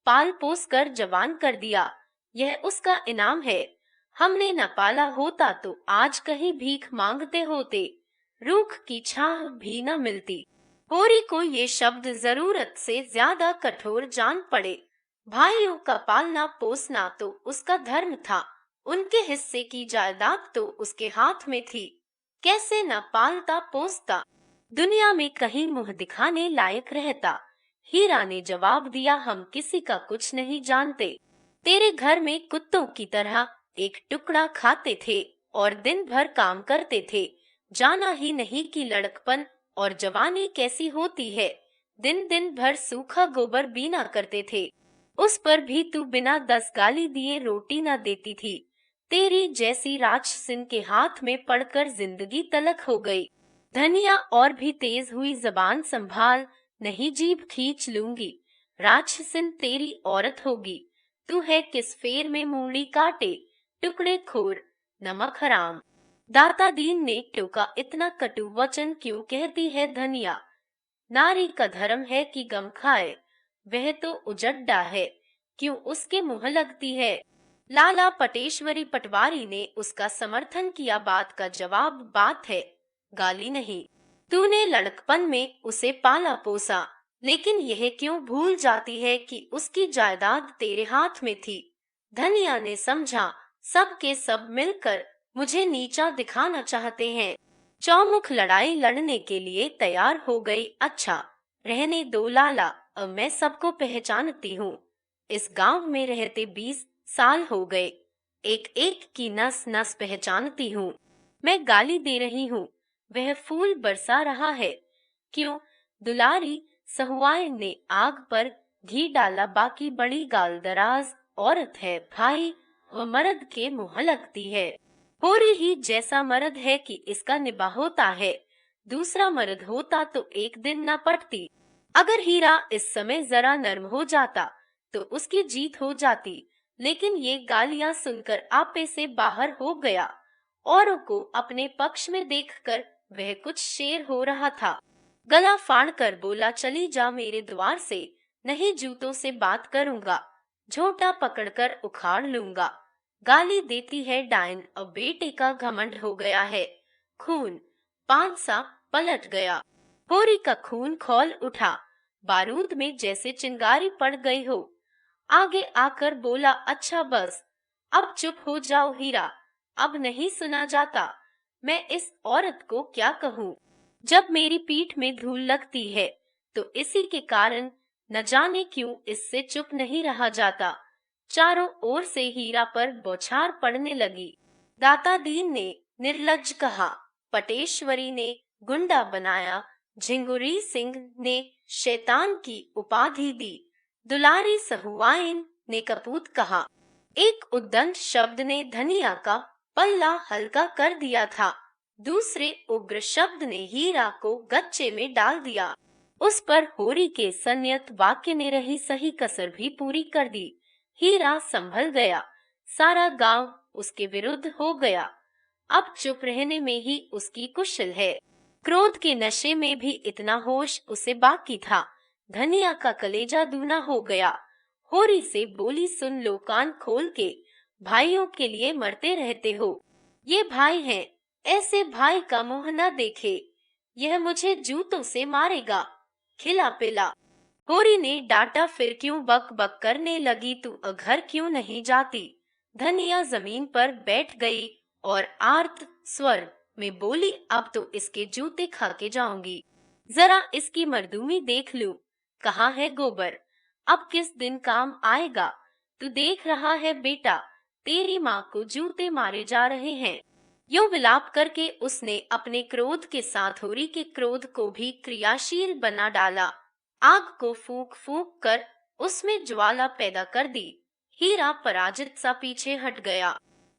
पाल पोस कर जवान कर दिया, यह उसका इनाम है। हमने न पाला होता तो आज कहीं भीख मांगते होते, रूख की छाह भी न मिलती। होरी को ये शब्द जरूरत से ज्यादा कठोर जान पड़े। भाइयों का पालना पोसना तो उसका धर्म था, उनके हिस्से की जायदाद तो उसके हाथ में थी। कैसे न पालता पोसता, दुनिया में कहीं मुंह दिखाने लायक रहता। हीरा ने जवाब दिया, हम किसी का कुछ नहीं जानते। तेरे घर में कुत्तों की तरह एक टुकड़ा खाते थे और दिन भर काम करते थे। जाना ही नहीं कि लड़कपन और जवानी कैसी होती है। दिन दिन भर सूखा गोबर बीना करते थे, उस पर भी तू बिना 10 गाली दिए रोटी न देती थी। तेरी जैसी राक्षसिन के हाथ में पड़कर जिंदगी तलक हो गई। धनिया और भी तेज हुई, जबान संभाल, नहीं जीभ खींच लूंगी। राक्षसिन तेरी औरत होगी, तू है किस फेर में मूली काटे, टुकड़े खोर, नमक हराम। दाता दीन ने टोका, इतना कटु वचन क्यों कहती है धनिया। नारी का धर्म है कि गम खाए, वह तो उजड्डा है, क्यों उसके मुंह लगती है। लाला पटेश्वरी पटवारी ने उसका समर्थन किया, बात का जवाब बात है, गाली नहीं। तूने लड़कपन में उसे पाला पोसा, लेकिन यह क्यों भूल जाती है कि उसकी जायदाद तेरे हाथ में थी। धनिया ने समझा, सब के सब मिलकर मुझे नीचा दिखाना चाहते हैं। चौमुख लड़ाई लड़ने के लिए तैयार हो गई। अच्छा, रहने दो लाला, अब मैं सबको पहचानती हूँ। इस गांव में रहते 20 साल हो गए, एक एक की नस नस पहचानती हूँ। मैं गाली दे रही हूँ, वह फूल बरसा रहा है। क्यों? दुलारी सहुआइन ने आग पर घी डाला, बाकी बड़ी गाल दराज औरत है भाई, वह मर्द के मुंह लगती है। होरी ही जैसा मर्द है कि इसका निबाह होता है, दूसरा मर्द होता तो एक दिन न पटती। अगर हीरा इस समय जरा नर्म हो जाता तो उसकी जीत हो जाती, लेकिन ये गालियां सुनकर आपे से बाहर हो गया। औरों को अपने पक्ष में देखकर वह कुछ शेर हो रहा था। गला फाड़कर बोला, चली जा मेरे द्वार से, नहीं जूतों से बात करूंगा, झोटा पकड़कर उखाड़ लूंगा। गाली देती है डायन, अब बेटे का घमंड हो गया है। खून पांसा पलट गया, होरी का खून खौल उठा, बारूद में जैसे चिंगारी पड़ गई हो। आगे आकर बोला, अच्छा बस, अब चुप हो जाओ हीरा, अब नहीं सुना जाता। मैं इस औरत को क्या कहूँ, जब मेरी पीठ में धूल लगती है तो इसी के कारण, न जाने क्यों इससे चुप नहीं रहा जाता। चारों ओर से हीरा पर बौछार पड़ने लगी। दाता दीन ने निर्लज्ज कहा, पटेश्वरी ने गुंडा बनाया, झिंगुरी सिंह ने शैतान की उपाधि दी, दुलारी सहुआइन ने कपूत कहा। एक उद्दंड शब्द ने धनिया का पल्ला हल्का कर दिया था, दूसरे उग्र शब्द ने हीरा को गच्चे में डाल दिया। उस पर होरी के संयत वाक्य ने रही सही कसर भी पूरी कर दी। हीरा संभल गया, सारा गांव उसके विरुद्ध हो गया। अब चुप रहने में ही उसकी कुशल है। क्रोध के नशे में भी इतना होश उसे बाकी था। धनिया का कलेजा दूना हो गया। होरी से बोली, सुन लो कान खोल के, भाइयों के लिए मरते रहते हो। ये भाई हैं, ऐसे भाई का मुंह न देखे, यह मुझे जूतों से मारेगा, खिला पिला। होरी ने डांटा, फिर क्यों बक बक करने लगी, तू घर क्यों नहीं जाती। धनिया जमीन पर बैठ गई और आर्त स्वर में बोली, अब तो इसके जूते खा के जाऊंगी, जरा इसकी मर्दूमी देख लूं, कहाँ है गोबर, अब किस दिन काम आएगा। तू देख रहा है बेटा, तेरी माँ को जूते मारे जा रहे हैं। यूं विलाप करके उसने अपने क्रोध के साथ होरी के क्रोध को भी क्रियाशील बना डाला। आग को फूंक फूंक कर उसमें ज्वाला पैदा कर दी। हीरा पराजित सा पीछे हट गया।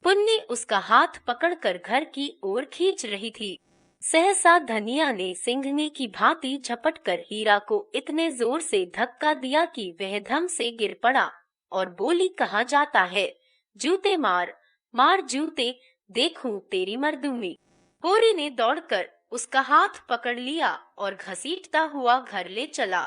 पुन्नी उसका हाथ पकड़कर घर की ओर खींच रही थी। सहसा धनिया ने सिंघनी की भांति झपटकर हीरा को इतने जोर से धक्का दिया कि वह धम से गिर पड़ा और बोली, कहाँ जाता है, जूते मार, मार जूते, देखूं तेरी मर्दूमी। होरी ने दौड़कर उसका हाथ पकड़ लिया और घसीटता हुआ घर ले चला।